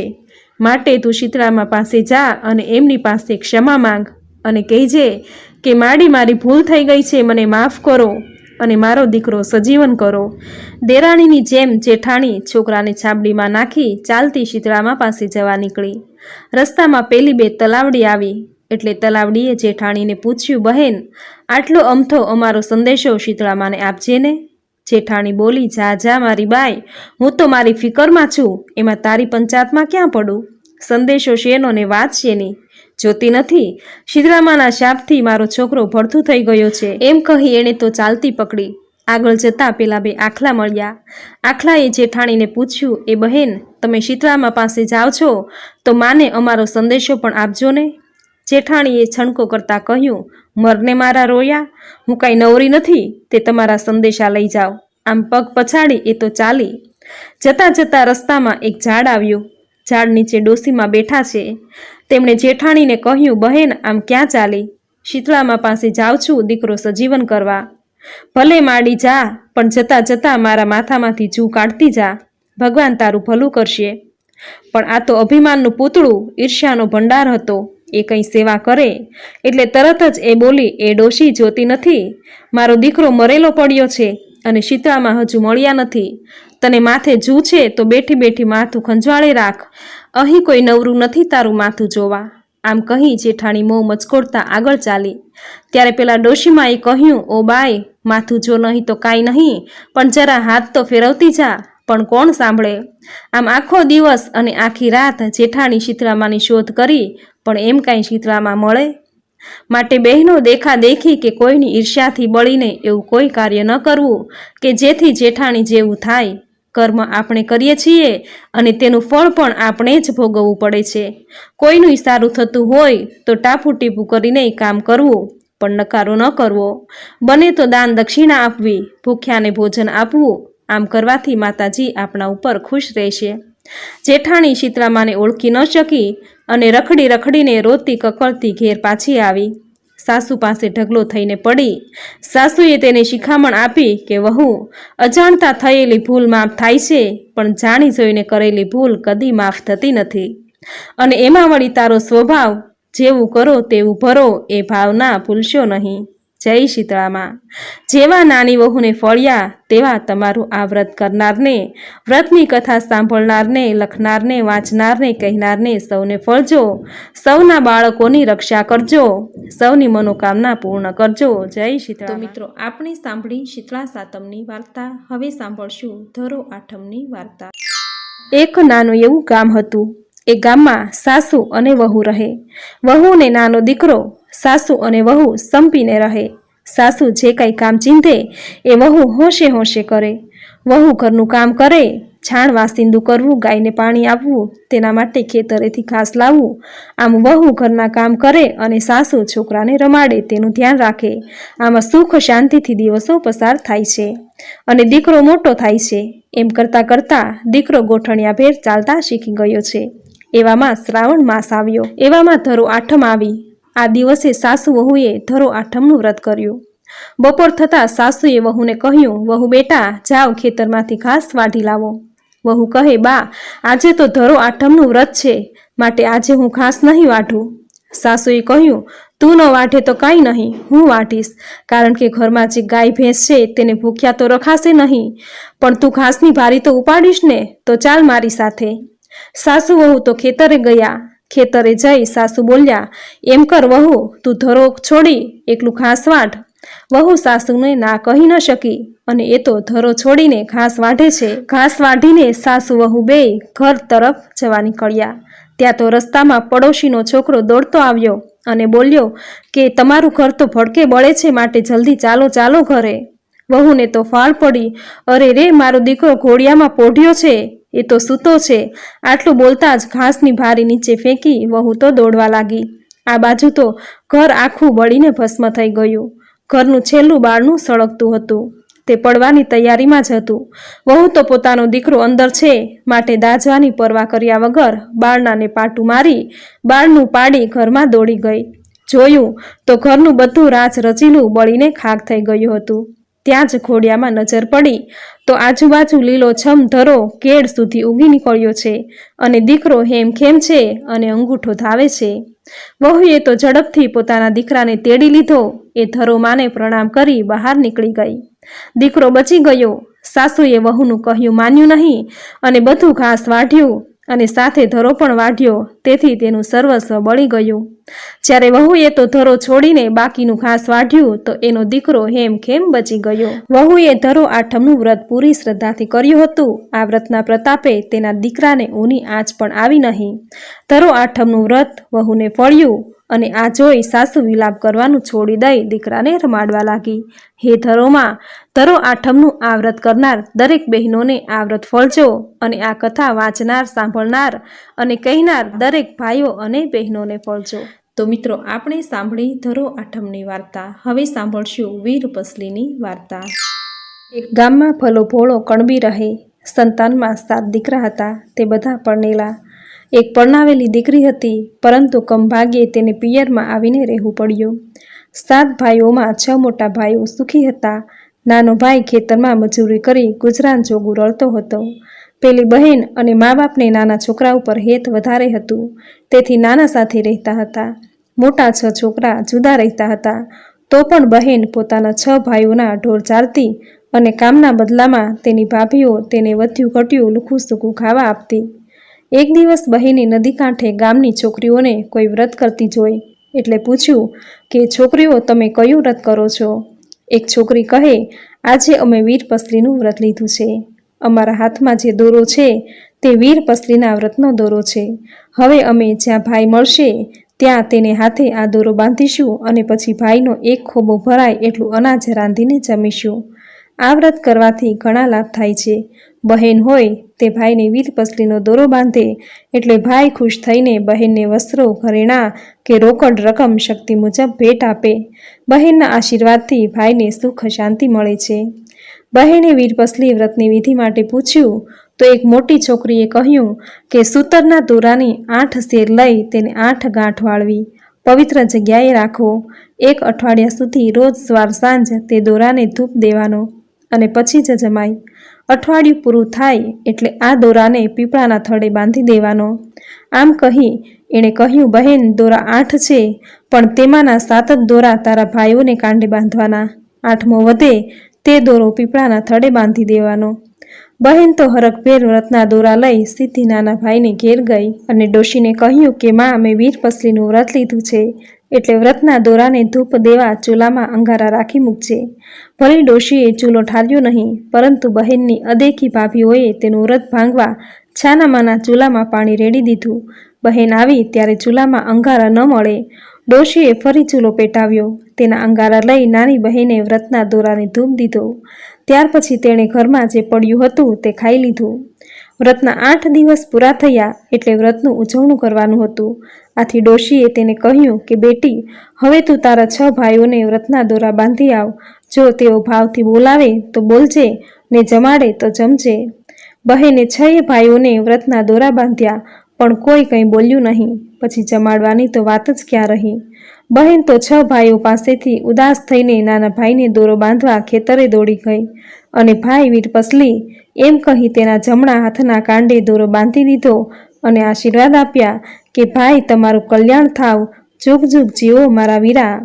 માટે તું શીતળામા પાસે જા અને એમની પાસે ક્ષમા માંગ અને કહેજે કે મારી ભૂલ થઈ ગઈ છે, મને માફ કરો અને મારો દીકરો સજીવન કરો. દેરાણીની જેમ જેઠાણી છોકરાને છાબડીમાં નાખી ચાલતી શીતળામા પાસે જવા નીકળી. રસ્તામાં પેલી બે તલાવડી આવી. એટલે તલાવડીએ જેઠાણીને પૂછ્યું, બહેન, આટલો અમથો અમારો સંદેશો શીતળામાને આપજે ને. જેઠાણી બોલી, જા જા મારી બાઈ, હું તો મારી ફિકરમાં છું, એમાં તારી પંચાયતમાં ક્યાં પડું? સંદેશો શેનો ને વાત શેની? જોતી નથી શીતળામાના શાપથી મારો છોકરો ભડથું થઈ ગયો છે, એમ કહી એણે તો ચાલતી પકડી. આગળ જતા પેલા બે આખલા મળ્યા. આખલાએ જેઠાણીને પૂછ્યું, એ બહેન, તમે શીતળામા પાસે જાઓ છો તો માને અમારો સંદેશો પણ આપજો ને. જેઠાણીએ છણકો કરતા કહ્યું, મરને મારા રોયા, હું કાંઈ નવરી નથી તે તમારા સંદેશા લઈ જાઓ. આમ પગ પછાડી એ તો ચાલી. જતા જતા રસ્તામાં એક ઝાડ આવ્યું. ઝાડ નીચે ડોસીમાં બેઠા છે. તેમણે જેઠાણીને કહ્યું, બહેન, આમ ક્યાં ચાલી? શીતળામા પાસે જાઉં છું દીકરો સજીવન કરવા. ભલે માડી જા, પણ જતા જતા મારા માથામાંથી જૂ કાઢતી જા, ભગવાન તારું ભલું કરશે. પણ આ તો અભિમાનનું પૂતળું, ઈર્ષ્યાનો ભંડાર હતો. એ કંઈ સેવા કરે એટલે તરત જ એ બોલી, એ ડોશી જોતી નથી, મારો દીકરો મરેલો પડ્યો છે અને શીતળામાં હજુ મળ્યા નથી. તને માથે જૂ છે તો બેઠી બેઠી માથું ખંજવાળે રાખ, અહીં કોઈ નવરું નથી તારું માથું જોવા. આમ કહી જેઠાણી મોં મચકોડતા આગળ ચાલી. ત્યારે પેલા ડોશીમાએ કહ્યું, ઓ બાઈ, માથું જો નહીં તો કાંઈ નહીં, પણ જરા હાથ તો ફેરવતી જા. પણ કોણ સાંભળે? આમ આખો દિવસ અને આખી રાત જેઠાણી શીતળામાની શોધ કરી, પણ એમ કાંઈ શીતળામાં મળે? માટે બહેનો દેખાદેખી કે કોઈની ઈર્ષ્યાથી બળીને એવું કોઈ કાર્ય ન કરવું કે જેથી જેઠાણી જેવું થાય. કર્મ આપણે કરીએ છીએ અને તેનું ફળ પણ આપણે જ ભોગવવું પડે છે. કોઈનું સારું થતું હોય તો ટાપુ ટીપું કરીને કામ કરવું, પણ નકારો ન કરવો. બને તો દાન દક્ષિણા આપવી, ભૂખ્યાને ભોજન આપવું. આમ કરવાથી માતાજી આપણા ઉપર ખુશ રહેશે. જેઠાણી શીતળામાને ઓળખી ન શકી અને રખડી રખડીને રોતી કકળતી ઘેર પાછી આવી. સાસુ પાસે ઢગલો થઈને પડી. સાસુએ તેને શિખામણ આપી કે વહુ, અજાણતા થયેલી ભૂલ માફ થાય છે, પણ જાણી જોઈને કરેલી ભૂલ કદી માફ થતી નથી. અને એમાં વળી તારો સ્વભાવ, જેવું કરો તેવું ભરો, એ ભાવના ભૂલશો નહીં. જય શીતળામાં. જેવા નાની વહુને ફળ્યા તેવા તમારું આ વ્રત કરનારને, વ્રતની કથા સાંભળનારને, લખનારને, વાંચનારને, કહેનારને સૌને ફળજો. સૌના બાળકોની રક્ષા કરજો, સૌની મનોકામના પૂર્ણ કરજો. જય શીતળા. તો મિત્રો, આપણે સાંભળી શીતળા સાતમની વાર્તા. હવે સાંભળશું ધરો આઠમની વાર્તા. એક નાનું એવું ગામ હતું. એ ગામમાં સાસુ અને વહુ રહે. વહુ ને નાનો દીકરો. સાસુ અને વહુ સંપીને રહે. સાસુ જે કાંઈ કામ ચીંધે એ વહુ હોંશે હોંશે કરે. વહુ ઘરનું કામ કરે, છાણ વાસિંદું કરવું, ગાયને પાણી આપવું, તેના માટે ખેતરેથી ઘાસ લાવવું. આમ વહુ ઘરના કામ કરે અને સાસુ છોકરાને રમાડે, તેનું ધ્યાન રાખે. આમાં સુખ શાંતિથી દિવસો પસાર થાય છે અને દીકરો મોટો થાય છે. એમ કરતાં કરતાં દીકરો ગોઠણિયાભેર ચાલતા શીખી ગયો છે. એવામાં શ્રાવણ માસ આવ્યો. એવામાં ધરો આઠમ આવી. આ દિવસે સાસુ વહુએ ધરો આઠમનું વ્રત કર્યું. બપોર થતાં સાસુએ વહુને કહ્યું, વહુ બેટા, જાઓ ખેતરમાંથી ઘાસ વાઢી લાવો. વહુ કહે, બા, આજે તો ધરો આઠમનું વ્રત છે, માટે આજે હું ઘાસ નહીં વાઢું. સાસુએ કહ્યું, તું ન વાઢે તો કાંઈ નહીં, હું વાઢીશ, કારણ કે ઘરમાં જે ગાય ભેંસ છે તેને ભૂખ્યા તો રખાશે નહીં, પણ તું ઘાસની ભારી તો ઉપાડીશ ને, તો ચાલ મારી સાથે. સાસુ વહુ તો ખેતરે ગયા. ખેતરે જઈ સાસુ બોલ્યા, એમ કર વહુ, તું ધરો છોડી એકલું ઘાસ વાઢ. વહુ સાસુને ના કહી ન શકી અને એ તો ધરો છોડીને ઘાસ વાઢે છે. ઘાસ વાઢીને સાસુ વહુ બેય ઘર તરફ જવા નીકળ્યા. ત્યાં તો રસ્તામાં પડોશીનો છોકરો દોડતો આવ્યો અને બોલ્યો કે તમારું ઘર તો ભડકે બળે છે, માટે જલ્દી ચાલો ચાલો ઘરે. વહુને તો ફાળ પડી, અરે રે, મારો દીકરો ઘોડિયામાં પોઢ્યો છે, એ તો સૂતો છે. આટલું બોલતા જ ઘાસની ભારી નીચે ફેંકી વહુ તો દોડવા લાગી. આ બાજુ તો ઘર આખું બળીને ભસ્મ થઈ ગયું. ઘરનું છેલ્લું બારણું સળગતું હતું, તે પડવાની તૈયારીમાં જ હતું. વહુ તો પોતાનો દીકરો અંદર છે માટે દાઝવાની પરવા કર્યા વગર બારણાને પાટું મારી બારણું પાડી ઘરમાં દોડી ગઈ. જોયું તો ઘરનું બધું રાચ રચીલું બળીને ખાક થઈ ગયું હતું. ત્યાં જ ઘોડિયામાં નજર પડી તો આજુબાજુ લીલોછમ ધરો કેળ સુધી ઉગી નીકળ્યો છે અને દીકરો હેમખેમ છે અને અંગૂઠો ધાવે છે. વહુએ તો ઝડપથી પોતાના દીકરાને તેડી લીધો. એ ધરો માને પ્રણામ કરી બહાર નીકળી ગઈ. દીકરો બચી ગયો. સાસુએ વહુનું કહ્યું માન્યું નહીં અને બધું ઘાસ વાઢ્યું અને સાથે ધરો પણ વાઢ્યો, તેથી તેનું સર્વસ્વ બળી ગયું. જ્યારે વહુએ તો ધરો છોડીને બાકીનું ઘાસ વાઢ્યું તો એનો દીકરો હેમખેમ બચી ગયો. વહુએ ધરો આઠમનું વ્રત પૂરી શ્રદ્ધાથી કર્યું હતું. આ વ્રતના પ્રતાપે તેના દીકરાને ઊની આંચ પણ આવી નહીં. ધરો આઠમનું વ્રત વહુને ફળ્યું અને આ જોઈ સાસુ વિલાપ કરવાનું છોડી દઈ દીકરાને રમાડવા લાગી. હે ધરોમાં, ધરો આઠમનું આ વ્રત કરનાર દરેક બહેનોને આ વ્રત ફળજો અને આ કથા વાંચનાર, સાંભળનાર અને કહેનાર દરેક ભાઈઓ અને બહેનોને ફળજો. તો મિત્રો, આપણે સાંભળી ધરો આઠમની વાર્તા. હવે સાંભળશું વીર પસલીની વાર્તા. એક ગામમાં ભલો ભોળો કણબી રહે. સંતાનમાં 7 દીકરા હતા, તે બધા પરણેલા. એક પરણાવેલી દીકરી હતી, પરંતુ કમભાગ્યે તેને પિયરમાં આવીને રહેવું પડ્યું. 7 ભાઈઓમાં 6 મોટા ભાઈઓ સુખી હતા. નાનો ભાઈ ખેતરમાં મજૂરી કરી ગુજરાન જોગું રળતો હતો. પેલી બહેન અને મા બાપને નાના છોકરા ઉપર હેત વધારે હતું, તેથી નાના સાથે રહેતા હતા. મોટા 6 છોકરા જુદા રહેતા હતા, તો પણ બહેન પોતાના 6 ભાઈઓના ઢોર ચારતી અને કામના બદલામાં તેની ભાભીઓ તેને વધ્યું ઘટ્યું લુખું સૂકું ખાવા આપતી. એક દિવસ બહેને નદી કાંઠે ગામની છોકરીઓને કોઈ વ્રત કરતી જોઈ, એટલે પૂછ્યું કે છોકરીઓ, તમે કયું વ્રત કરો છો? એક છોકરી કહે, આજે અમે વીર પસલીનું વ્રત લીધું છે. અમારા હાથમાં જે દોરો છે તે વીર પસલીના વ્રતનો દોરો છે. હવે અમે જ્યાં ભાઈ મળશે ત્યાં તેને હાથે આ દોરો બાંધીશું અને પછી ભાઈનો એક ખોબો ભરાય એટલું અનાજ રાંધીને જમીશું. આ વ્રત કરવાથી ઘણા લાભ થાય છે. બહેન હોય તે ભાઈને વીર પસલીનો દોરો બાંધે એટલે ભાઈ ખુશ થઈને બહેનને વસ્ત્રો, ઘરેણાં કે રોકડ રકમ શક્તિ મુજબ ભેટ આપે. બહેનના આશીર્વાદથી ભાઈને સુખ શાંતિ મળે છે. બહેને વીર પસલી વ્રતની વિધિ માટે પૂછ્યું તો એક મોટી છોકરીએ કહ્યું કે સૂતરના દોરાની 8 શેર લઈ તેને 8 ગાંઠ વાળવી, પવિત્ર જગ્યાએ રાખો. 1 અઠવાડિયા સુધી રોજ સવાર સાંજ તે દોરાને ધૂપ દેવાનો અને પછી જ જમાય. અઠવાડિયું પૂરું થાય એટલે આ દોરાને પીપળાના થડે બાંધી દેવાનો. આમ કહી એણે કહ્યું, બહેન, દોરા 8 છે, પણ તેમાંના 7 જ દોરા તારા ભાઈઓને કાંડે બાંધવાના. 8મો વધે તે દોરો પીપળાના થડે બાંધી દેવાનો. બહેન તો હરખભેર વ્રતના દોરા લઈ સીધી નાના ભાઈને ઘેર ગઈ અને ડોશીને કહ્યું કે માં, મેં વીર પસલીનું વ્રત લીધું છે, એટલે વ્રતના દોરાને ધૂપ દેવા ચૂલામાં અંગારા રાખી મૂકજે. ભલે ડોશીએ ચૂલો ઠાર્યો નહીં, પરંતુ બહેનની અદેખી ભાભીઓએ તેનું વ્રત ભાંગવા છાનામાના ચૂલામાં પાણી રેડી દીધું. બહેન આવી ત્યારે ચૂલામાં અંગારા ન મળે. ડોશીએ ફરી ચૂલો પેટાવ્યો. તેના અંગારા લઈ નાની બહેને વ્રતના દોરાને ધૂપ દીધો. ત્યાર પછી તેણે ઘરમાં જે પડ્યું હતું તે ખાઈ લીધું. વ્રતના 8 દિવસ પૂરા થયા એટલે વ્રતનું ઉજવણું કરવાનું હતું. આથી ડોશીએ તેને કહ્યું કે બેટી, હવે તું તારા 6 ભાઈઓને વ્રતના દોરા બાંધી આવ. જો તેઓ ભાવથી બોલાવે તો બોલજે ને જમાડે તો જમજે. બહેને 6 ભાઈઓને વ્રતના દોરા બાંધ્યા, પણ કોઈ કંઈ બોલ્યું નહીં. પછી જમાડવાની તો વાત જ ક્યાં રહી. બહેન તો 6 ભાઈઓ પાસેથી ઉદાસ થઈને નાના ભાઈને દોરો બાંધવા ખેતરે દોડી ગઈ અને ભાઈ વીર પસલી એમ કહી તેના જમણા હાથના કાંડે દોરો બાંધી દીધો અને આશીર્વાદ આપ્યા કે ભાઈ, તમારું કલ્યાણ થાવ, જુગ જુગ જીવો મારા વીરા.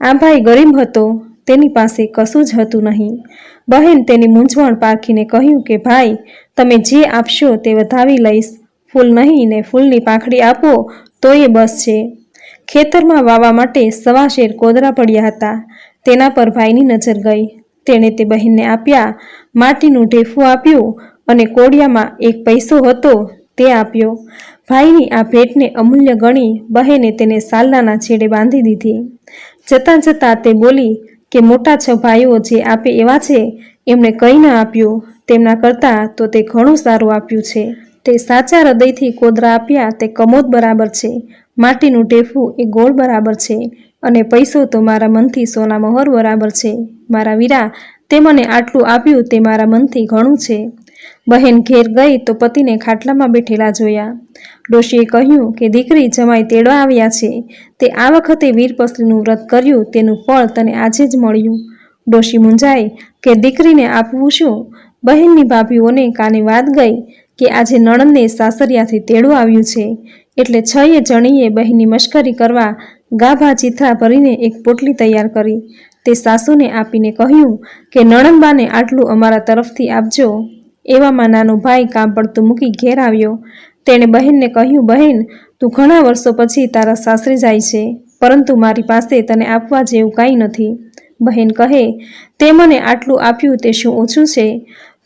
આ ભાઈ ગરીબ હતો, તેની પાસે કશું જ હતું નહીં. બહેન તેની મૂંઝવણ પારખીને કહ્યું કે ભાઈ, તમે જે આપશો તે વધાવી લઈશ. ફૂલ નહીં ને ફૂલની પાંખડી આપો તો એ બસ છે. ખેતરમાં વાવા માટે 1.25 શેર કોદરા પડ્યા હતા. તેના પર ભાઈની નજર ગઈ. તેણે તે બહેનને આપ્યા. માટીનું ઢેફું આપ્યું અને કોડિયામાં 1 પૈસો હતો તે આપ્યો. ભાઈની આ ભેટને અમૂલ્ય ગણી બહેને તેને સાલનાના છેડે બાંધી દીધી. જતાં જતાં તે બોલી કે મોટા 6 ભાઈઓ જે આપે એવા છે, એમણે કંઈ ન આપ્યું. તેમના કરતાં તો તે ઘણું સારું આપ્યું છે. તે સાચા હૃદયથી કોદરા આપ્યા તે કમોદ બરાબર છે. માટીનું ઢેફું એ ગોળ બરાબર છે અને પૈસો તો મારા મનથી સોના મહોર બરાબર છે. મારા વીરા, તે મને આટલું આપ્યું તે મારા મનથી ઘણું છે. બહેન ઘેર ગઈ તો પતિને ખાટલામાં બેઠેલા જોયા. ડોશીએ કહ્યું કે દીકરી, જમાઈ તેડવા આવ્યા છે. તે આ વખતે વીર પસલીનું વ્રત કર્યું તેનું ફળ તને આજે જ મળ્યું. ડોશી મૂંઝાઈ કે દીકરીને આપવું શું? બહેનની ભાભીઓને કાને વાત ગઈ કે આજે નણંદને સાસરિયાથી તેડું આવ્યું છે, એટલે 6 જણીએ બહેનની મશ્કરી કરવા ગાભા ચીથરા ભરીને એક પોટલી તૈયાર કરી. તે સાસુને આપીને કહ્યું કે નણંદબાને આટલું અમારા તરફથી આપજો. એવામાં નાનો ભાઈ કામ પડતું મૂકી ઘેર આવ્યો. તેણે બહેનને કહ્યું, બહેન, તું ઘણા વર્ષો પછી તારા સાસરે જાય છે, પરંતુ મારી પાસે તને આપવા જેવું કાંઈ નથી. બહેન કહે, તે મને આટલું આપ્યું તે શું ઓછું છે?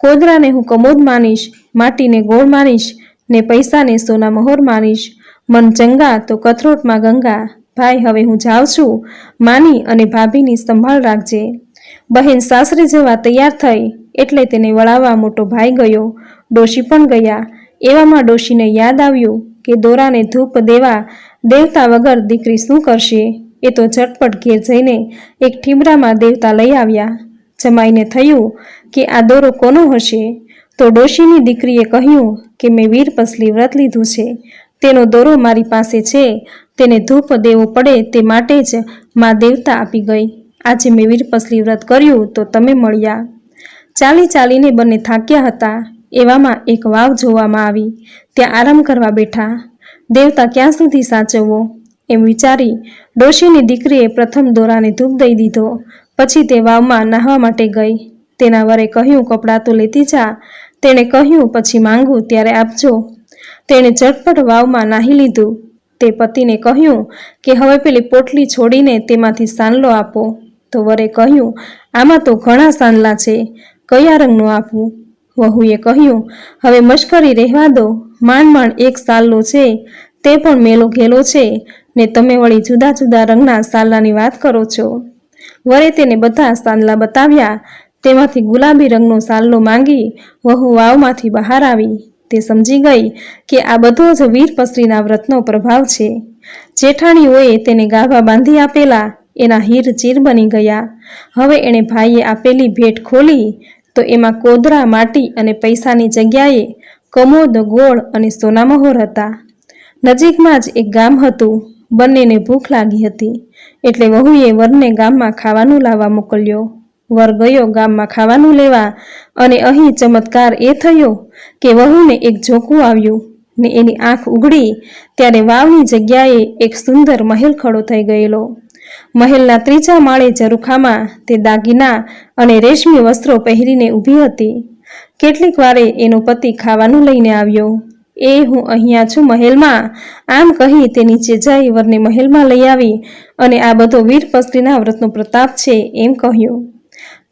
કોદરાને હું કમોદ માનીશ, માટીને ગોળ માનીશ, ને પૈસાને સોના મહોર માનીશ. મન ચંગા તો કથરોટમાં ગંગા. ભાઈ, હવે હું જાઉં છું. માની અને ભાભીની સંભાળ રાખજે. બહેન સાસરે જવા તૈયાર થઈ એટલે તેને વળાવવા મોટો ભાઈ ગયો. ડોશી પણ ગયા. એવામાં ડોશીને યાદ આવ્યું કે દોરાને ધૂપ દેવા દેવતા વગર દીકરી શું કરશે? એ તો ઝટપટ ઘેર જઈને એક ઠીબરામાં દેવતા લઈ આવ્યા. જમાઈને થયું કે આ દોરો કોનો હશે? તો ડોશીની દીકરીએ કહ્યું કે મેં વીરપસલી વ્રત લીધું છે, તેનો દોરો મારી પાસે છે, તેને ધૂપ દેવો પડે તે માટે જ માં દેવતા આપી ગઈ. આજે મેં વીરપસલી વ્રત કર્યું તો તમે મળ્યા. ચાલી ચાલીને બંને થાક્યા હતા. એવામાં એક વાવ જોવામાં આવી. ત્યાં આરામ કરવા બેઠા. દેવતા ક્યાં સુધી સાચવવો એમ વિચારી ડોશીની દીકરીએ પ્રથમ દોરાને ધૂપ દઈ દીધો. પછી તે વાવમાં નાહવા માટે ગઈ. તેના વરે કહ્યું, કપડાં તો લેતી જા. તેણે કહ્યું, પછી માંગું ત્યારે આપજો. તેણે ઝટપટ વાવમાં નાહી લીધું. તે પતિને કહ્યું કે હવે પેલી પોટલી છોડીને તેમાંથી સાનલો આપો. તો વરે કહ્યું, આમાં તો ઘણા સાનલા છે, કયા રંગનું આપવું? વહુએ કહ્યું, હવે મશ્કરી રહેવા દો. માંડ માંડ એક સાલ્લો છે, તે પણ મેલો ઘેલો છે, ને તમે વળી જુદા જુદા રંગના સાલ્લાની વાત કરો છો. વરે તેને બધા સાલ્લા બતાવ્યા. તેમાંથી ગુલાબી રંગનો સાલ્લો માંગી વહુ વાવમાંથી બહાર આવી. તે સમજી ગઈ કે આ બધો જ વીરપસરીના વ્રતનો પ્રભાવ છે. જેઠાણીઓએ તેને ગાભા બાંધી આપેલા એના હીર ચીર બની ગયા. હવે એણે ભાઈએ આપેલી ભેટ ખોલી તો એમાં કોદરા, માટી અને પૈસાની જગ્યાએ કમોદ, ગોળ અને સોનામહોર હતા. નજીકમાં જ એક ગામ હતું. બંનેને ભૂખ લાગી હતી એટલે વહુએ વરને ગામમાં ખાવાનું લાવવા મોકલ્યો. વર ગયો ગામમાં ખાવાનું લેવા અને અહીં ચમત્કાર એ થયો કે વહુને એક ઝોકું આવ્યું ને એની આંખ ઉઘડી ત્યારે વાવની જગ્યાએ એક સુંદર મહેલ ખડો થઈ ગયેલો. મહેલના ત્રીજા માળે ઝરૂખામાં તે દાગીના અને રેશમી વસ્ત્રો પહેરીને ઊભી હતી. કેટલીક વારે એનો પતિ ખાવાનું લઈને આવ્યો. એ હું અહીંયા છું મહેલમાં, આમ કહી તે નીચે જઈ વરને મહેલમાં લઈ આવી અને આ બધો વીરપસરીના વ્રતનો પ્રતાપ છે એમ કહ્યું.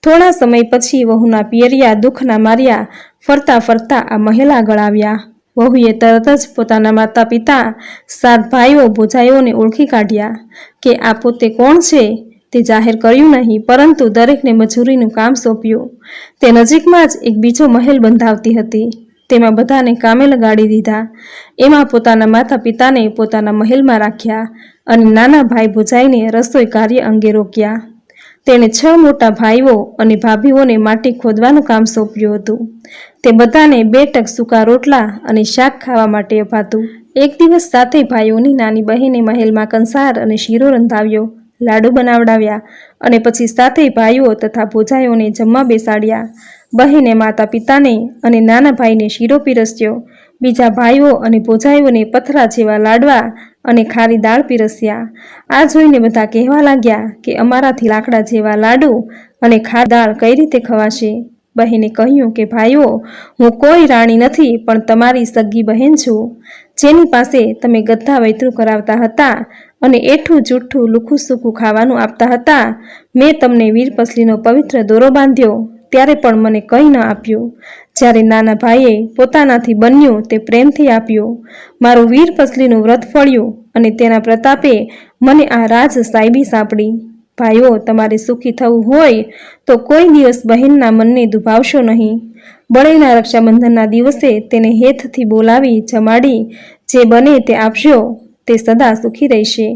થોડા સમય પછી વહુના પિયરિયા દુઃખના માર્યા ફરતા ફરતા આ મહેલ આગળ આવ્યા. વહુએ તરત જ પોતાના માતા પિતા, 7 ભાઈઓ ભોજાઈઓને ઓળખી કાઢ્યા કે આ પોતે કોણ છે તે જાહેર કર્યું નહીં, પરંતુ દરેકને મજૂરીનું કામ સોંપ્યું. તે નજીકમાં જ એક બીજો મહેલ બંધાવતી હતી. તેમાં બધાને કામે લગાડી દીધા. એમાં પોતાના માતા પિતાને પોતાના મહેલમાં રાખ્યા અને નાના ભાઈ ભોજાઈને રસોઈ કાર્ય અંગે રોક્યા. તેણે 6 મોટા ભાઈઓ અને ભાભીઓને માટી ખોદવાનું કામ સોંપ્યું હતું. તે બધાને 2 ટક સૂકા રોટલા અને શાક ખાવા માટે અપાતું. એક દિવસ 7 ભાઈઓની નાની બહેને મહેલમાં કંસાર અને શીરો રંધાવ્યો, લાડુ બનાવડાવ્યા અને પછી 7 ભાઈઓ તથા ભોજાઈઓને જમવા બેસાડ્યા. બહેને માતા પિતાને અને નાના ભાઈને શીરો પીરસ્યો. બીજા ભાઈઓ અને ભોજાઈઓને પથરા જેવા લાડવા અને ખારી દાળ પીરસ્યા. આ જોઈને બધા કહેવા લાગ્યા કે અમારાથી લાકડા જેવા લાડુ અને ખારી દાળ કઈ રીતે ખવાશે? બહેને કહ્યું કે ભાઈઓ, હું કોઈ રાણી નથી, પણ તમારી સગી બહેન છું, જેની પાસે તમે ગધા વૈતરું કરાવતા હતા અને એઠું જૂઠું લુખું સૂકું ખાવાનું આપતા હતા. મેં તમને વીરપસલીનો પવિત્ર દોરો બાંધ્યો ત્યારે પણ મને કંઈ ન આપ્યું. જ્યારે નાના ભાઈએ પોતાનાથી બન્યું તે પ્રેમથી આપ્યું. મારું વીરપસલીનું વ્રત ફળ્યું અને તેના પ્રતાપે મને આ રાજ સાહેબી સાંપડી. ભાઈઓ, તમારે સુખી થવું હોય તો કોઈ દિવસ બહેનના મનને દુભાવશો નહીં. બળેલા રક્ષાબંધનના દિવસે તેને હેતથી બોલાવી જમાડી જે બને તે આપશો, તે સદા સુખી રહેશે.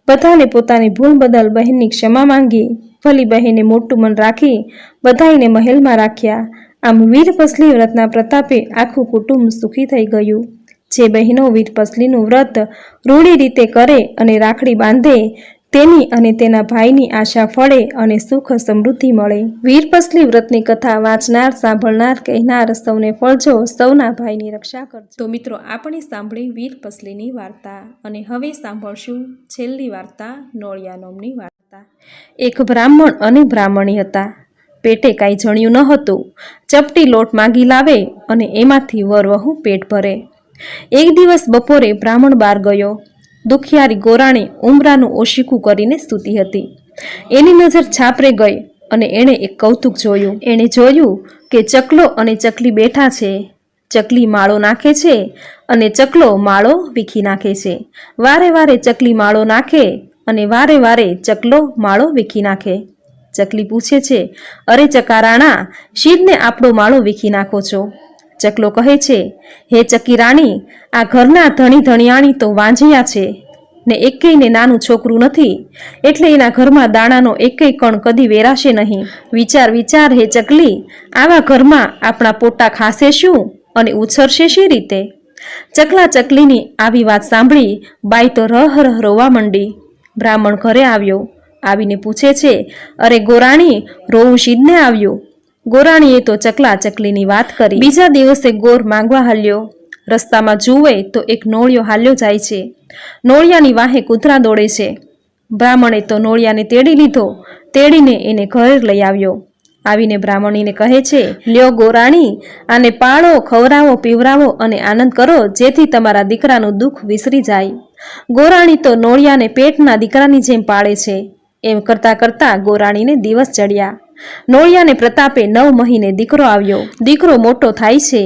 બધાને પોતાની ભૂલ બદલ બહેનની ક્ષમા માંગી. ભલી બહેને મોટું મન રાખી બધાઈને મહેલમાં રાખ્યા. આમ વીરપસલી વ્રતના પ્રતાપે આખું કુટુંબ સુખી થઈ ગયું. જે બહેનો વીરપસલીનું વ્રત રૂઢી રીતે કરે અને રાખડી બાંધે તેની અને તેના ભાઈની આશા ફળે અને સુખ સમૃદ્ધિ મળે. વીરપસલી વ્રતની કથા વાંચનાર, સાંભળનાર, કહેનાર સૌને ફળજો, સૌના ભાઈની રક્ષા કરજો. તો મિત્રો, આપણે સાંભળી વીરપસલીની વાર્તા અને હવે સાંભળશું છેલ્લી વાર્તા, નોળિયા નોમની વાર્તા. એક બ્રાહ્મણ અને બ્રાહ્મણી હતા. પેટે કાંઈ જણ્યું ન હતું. ચપટી લોટ માંગી લાવે અને એમાંથી વર વહુ પેટ ભરે. એક દિવસ બપોરે બ્રાહ્મણ બહાર ગયો. દુખિયારી ગોરાણી ઉમરાનું ઓશીકું કરીને સૂતી હતી. એની નજર છાપરે ગઈ અને એણે એક કૌતુક જોયું. એણે જોયું કે ચકલો અને ચકલી બેઠા છે. ચકલી માળો નાખે છે અને ચકલો માળો વીખી નાખે છે. વારે વારે ચકલી માળો નાખે અને વારે વારે ચકલો માળો વીખી નાખે. ચકલી પૂછે છે, અરે ચકારાણા, શીદને આપણો માળો વીખી નાખો છો? ચકલો કહે છે, હે ચકી રાણી, આ ઘરના ધણી ધણિયાણી તો વાંજિયા છે ને એકેયને નાનું છોકરું નથી, એટલે એના ઘરમાં દાણાનો એકેય કણ કદી વેરાશે નહીં. વિચાર વિચાર હે ચકલી, આવા ઘરમાં આપણા પોટા ખાશે શું અને ઉછરશે શી રીતે? ચકલા ચકલીની આવી વાત સાંભળી બાઈ તો રહ રહ રોવા માંડી. બ્રાહ્મણ ઘરે આવ્યો. આવીને પૂછે છે, અરે ગોરાણી, રોવું શીદને આવ્યું? ગોરાણીએ તો ચકલા ચકલીની વાત કરી. બીજા દિવસે ગોર માંગવા હાલ્યો. રસ્તામાં જુએ તો એક નોળિયો હાલ્યો જાય છે. નોળિયાની વાહે કૂતરા દોડે છે. બ્રાહ્મણે તો નોળિયાને તેડી લીધો. તેડીને એને ઘરે લઈ આવ્યો. આવીને બ્રાહ્મણીને કહે છે, લ્યો ગોરાણી, આને પાળો, ખવરાવો, પીવરાવો અને આનંદ કરો, જેથી તમારા દીકરાનું દુઃખ વિસરી જાય. ગોરાણી તો નોળિયાને પેટના દીકરાની જેમ પાળે છે. એમ કરતા કરતા ગોરાણીને દિવસ ચડ્યા. નોળિયાને પ્રતાપે 9 મહિને દીકરો આવ્યો. દીકરો મોટો થાય છે.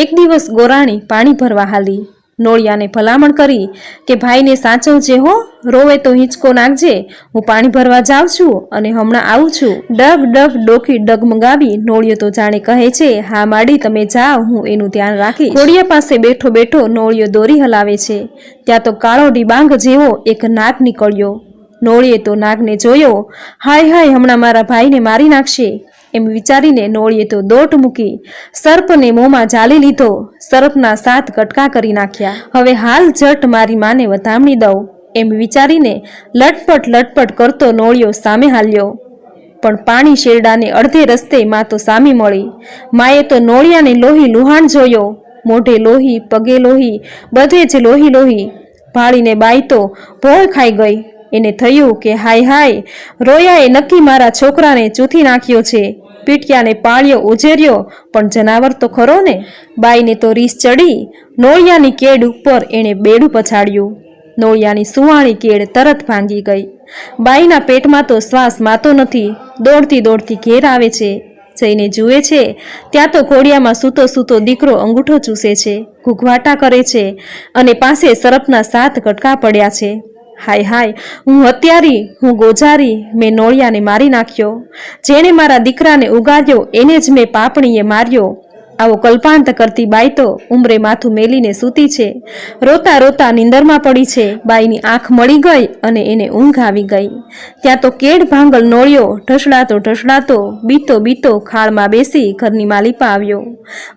એક દિવસ ગોરાણી પાણી ભરવા હાલી. નોળિયાને ભલામણ કરી કે ભાઈને સાચવજે હો, રોવે તો હિંચકો નાખજે, હું પાણી ભરવા જાઉં છું અને હમણાં આવું છું. ડગ ડગ ડોકી ડગમગાવી નોળિયો તો જાણે કહે છે, હા માડી, તમે જાઓ, હું એનું ધ્યાન રાખીશ. ઘોડિયા પાસે બેઠો બેઠો નોળિયો દોરી હલાવે છે. ત્યાં તો કાળો ડિબાંગ જેવો એક નાગ નીકળ્યો. નોળીએ તો નાગને જોયો. હાય હાય, હમણાં મારા ભાઈને મારી નાખશે એમ વિચારીને નોળીએ તો દોટ મૂકી સર્પને મોંમાં ઝાલી લીધો. સર્પના 7 કટકા કરી નાખ્યા. હવે હાલ જટ મારી માને વધામણી દઉં એમ વિચારીને લટપટ લટપટ કરતો નોળિયો સામે હાલ્યો. પણ પાણી શેરડાને અડધે રસ્તે માં તો સામી મળી. માએ તો નોળિયાને લોહી લુહાણ જોયો. મોઢે લોહી, પગે લોહી, બધે જ લોહી લોહી. ભાળીને બાઈ તો ભોળ ખાઈ ગઈ. એને થયું કે હાય હાય, રોયાએ નક્કી મારા છોકરાને ચૂથી નાખ્યો છે. પીટિયાને પાળ્યો, ઉજેર્યો, પણ જનાવર તો ખરો ને. બાઈને તો રીસ ચડી. નોળિયાની કેડ ઉપર એણે બેડું પછાડ્યું. નોળિયાની સુવાણી કેડ તરત ભાંગી ગઈ. બાઈના પેટમાં તો શ્વાસ માતો નથી. દોડતી દોડતી ઘેર આવે છે. જઈને જુએ છે, ત્યાં તો ઘોડિયામાં સૂતો સૂતો દીકરો અંગૂઠો ચૂસે છે, ઘૂઘવાટા કરે છે અને પાસે સર્પના 7 કટકા પડ્યા છે. હાય હાય, હું હત્યારી, હું ગોજારી, મેં નોળિયાને મારી નાખ્યો. જેણે મારા દીકરાને ઉગાડ્યો એને જ મેં પાપણીએ માર્યો. આવો કલ્પાંત કરતી બાઈ તો ઉંમરે માથું મેલીને સૂતી છે. રોતા રોતા નીંદરમાં પડી છે. બાઈની આંખ મળી ગઈ અને એને ઊંઘ આવી ગઈ. ત્યાં તો કેડ ભાંગલ નોળિયો ઢસડાતો ઢસડાતો બીતો બીતો ખાળમાં બેસી ઘરની માલિપા આવ્યો.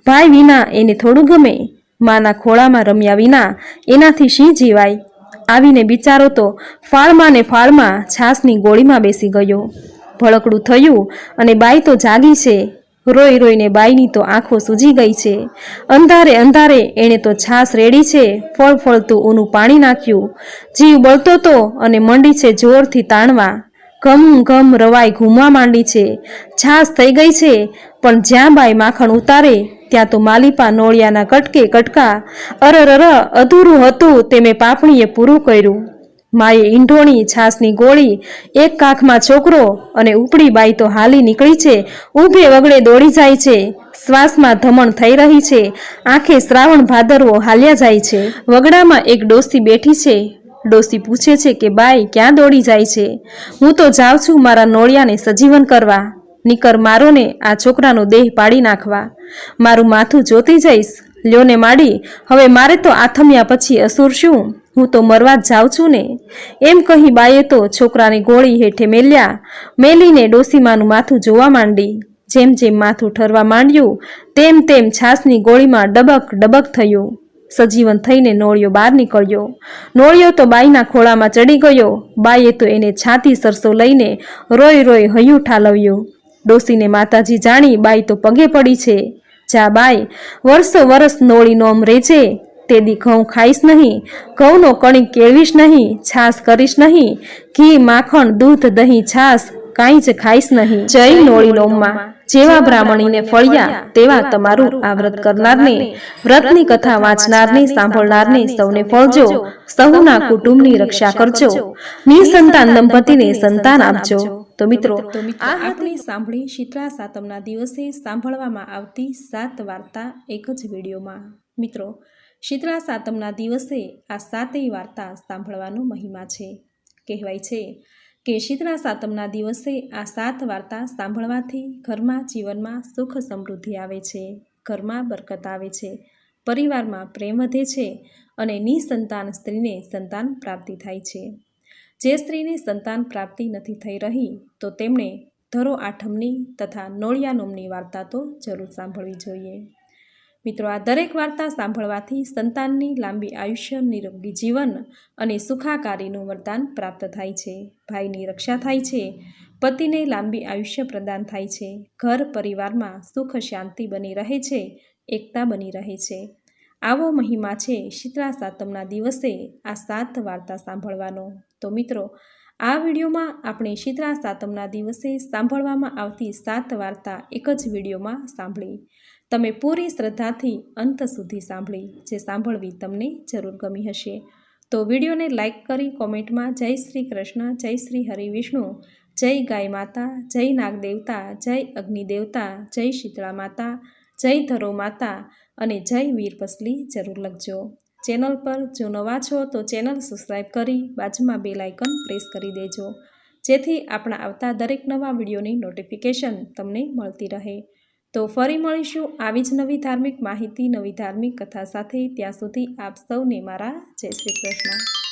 ભાઈ વિના એને થોડું ગમે. માના ખોળામાં રમ્યા વિના એનાથી શી જીવાય? આવીને બિચારો તો ફાળમાં ને ફાળમાં છાસની ગોળીમાં બેસી ગયો. ભળકડું થયું અને બાઈ તો જાગી છે. રોઈ રોઈને બાઈની તો આંખો સૂજી ગઈ છે. અંધારે અંધારે એણે તો છાસ રેડી છે. ફળ ફળતું ઊનું પાણી નાખ્યું. જીવ બળતો તો અને મંડી છે જોરથી તાણવા. ઘમ ઘમ રવાઈ ઘૂમવા માંડી છે. છાસ થઈ ગઈ છે. પણ જ્યાં બાઈ માખણ ઉતારે ત્યાં તો માલિપા નોળિયાના કટકે કટકા. અરર, અધૂરું હતું તે મેં પાપણીએ પૂરું કર્યું. માએ ઈંઢોણી છાસની ગોળી, એક કાખમાં છોકરો અને ઉપડી બાઈ તો હાલી નીકળી છે. ઊભે વગડે દોડી જાય છે. શ્વાસમાં ધમણ થઈ રહી છે. આંખે શ્રાવણ ભાદરવો હાલ્યા જાય છે. વગડામાં એક ડોસી બેઠી છે. ડોસી પૂછે છે કે બાઈ ક્યાં દોડી જાય છે? હું તો જાઉં છું મારા નોળિયાને સજીવન કરવા. નીકર મારો ને આ છોકરાનો દેહ પાડી નાખવા. મારું માથું જોતી જઈશ. લ્યો ને માડી, હવે મારે તો આથમ્યા પછી અસુર શું? હું તો મરવા જ જાઉં છું ને. એમ કહી બાઈએ તો છોકરાની ગોળી હેઠે મેલ્યા. મેલીને ડોસીમાનું માથું જોવા માંડી. જેમ જેમ માથું ઠરવા માંડ્યું તેમ તેમ છાસની ગોળીમાં ડબક ડબક થયું. સજીવન થઈને નોળિયો બહાર નીકળ્યો. નોળિયો તો બાઈના ખોળામાં ચડી ગયો. બાઈએ તો એને છાતી સરસો લઈને રોઈ રોઈ હૈયું ઠાલવ્યું. ડોસીને માતાજી જાણી બાઈ તો પગે પડી છે. જા બાઈ, વર્ષો વરસ નોળી નોમ રેજે. તે દી ઘઉં ખાઈશ નહીં, ઘઉંનો કણી કેળવીશ નહીં, છાસ કરીશ નહીં, ઘી માખણ દૂધ દહીં છાસ કાંઈ જ ખાઈશ નહીં. જય નોળી નોમમાં. જેવા બ્રાહ્મણીને ફળ્યા તેવા તમારું આ વ્રત કરનારને, વ્રતની કથા વાંચનારને, સાંભળનારને સૌને ફળજો, સહુના કુટુંબની રક્ષા કરજો, નિસંતાન દંપતીને સંતાન આપજો. તો મિત્રો આ આપણે સાંભળી શીતળા સાતમના દિવસે સાંભળવામાં આવતી 7 વાર્તા એક જ વિડીયોમાં. મિત્રો શીતળા સાતમના દિવસે આ 7 વાર્તા સાંભળવાનો મહિમા છે. કહેવાય છે કે શીતળા સાતમના દિવસે આ 7 વાર્તા સાંભળવાથી ઘરમાં જીવનમાં સુખ સમૃદ્ધિ આવે છે, ઘરમાં બરકત આવે છે, પરિવારમાં પ્રેમ વધે છે અને નિસંતાન સ્ત્રીને સંતાન પ્રાપ્તિ થાય છે. જે સ્ત્રીને સંતાન પ્રાપ્તિ નથી થઈ રહી તો તેમણે ધરો આઠમની તથા નોળિયા નોમની વાર્તા તો જરૂર સાંભળવી જોઈએ. મિત્રો આ દરેક વાર્તા સાંભળવાથી સંતાનની લાંબી આયુષ્ય, નિરોગી જીવન અને સુખાકારીનું વરદાન પ્રાપ્ત થાય છે. ભાઈની રક્ષા થાય છે, પતિને લાંબી આયુષ્ય પ્રદાન થાય છે, ઘર પરિવારમાં સુખ શાંતિ બની રહે છે, એકતા બની રહે છે. આવો મહિમા છે શીતળા સાતમના દિવસે આ 7 વાર્તા સાંભળવાનો. તો મિત્રો આ વિડીયોમાં આપણે શીતળા સાતમના દિવસે સાંભળવામાં આવતી 7 વાર્તા એક જ વિડીયોમાં સાંભળી. તમે પૂરી શ્રદ્ધાથી અંત સુધી સાંભળી, જે સાંભળવી તમને જરૂર ગમી હશે. તો વિડીયોને લાઇક કરી કોમેન્ટમાં જય શ્રી કૃષ્ણ, જય શ્રી હરિવિષ્ણુ, જય ગાય માતા, જય નાગ દેવતા, જય અગ્નિ દેવતા, જય શીતળા માતા, જય ધરો માતા અને જય વીરપસલી જરૂર લખજો. ચેનલ પર જો નવા છો તો ચેનલ સબસ્ક્રાઈબ કરી બાજુમાં બેલ આઇકન પ્રેસ કરી દેજો, જેથી આપણા આવતા દરેક નવા વિડીયોની નોટિફિકેશન તમને મળતી રહે. તો ફરી મળીશું આવી જ નવી ધાર્મિક માહિતી, નવી ધાર્મિક કથા સાથે. ત્યાં સુધી આપ સૌને મારા જય શ્રી કૃષ્ણ.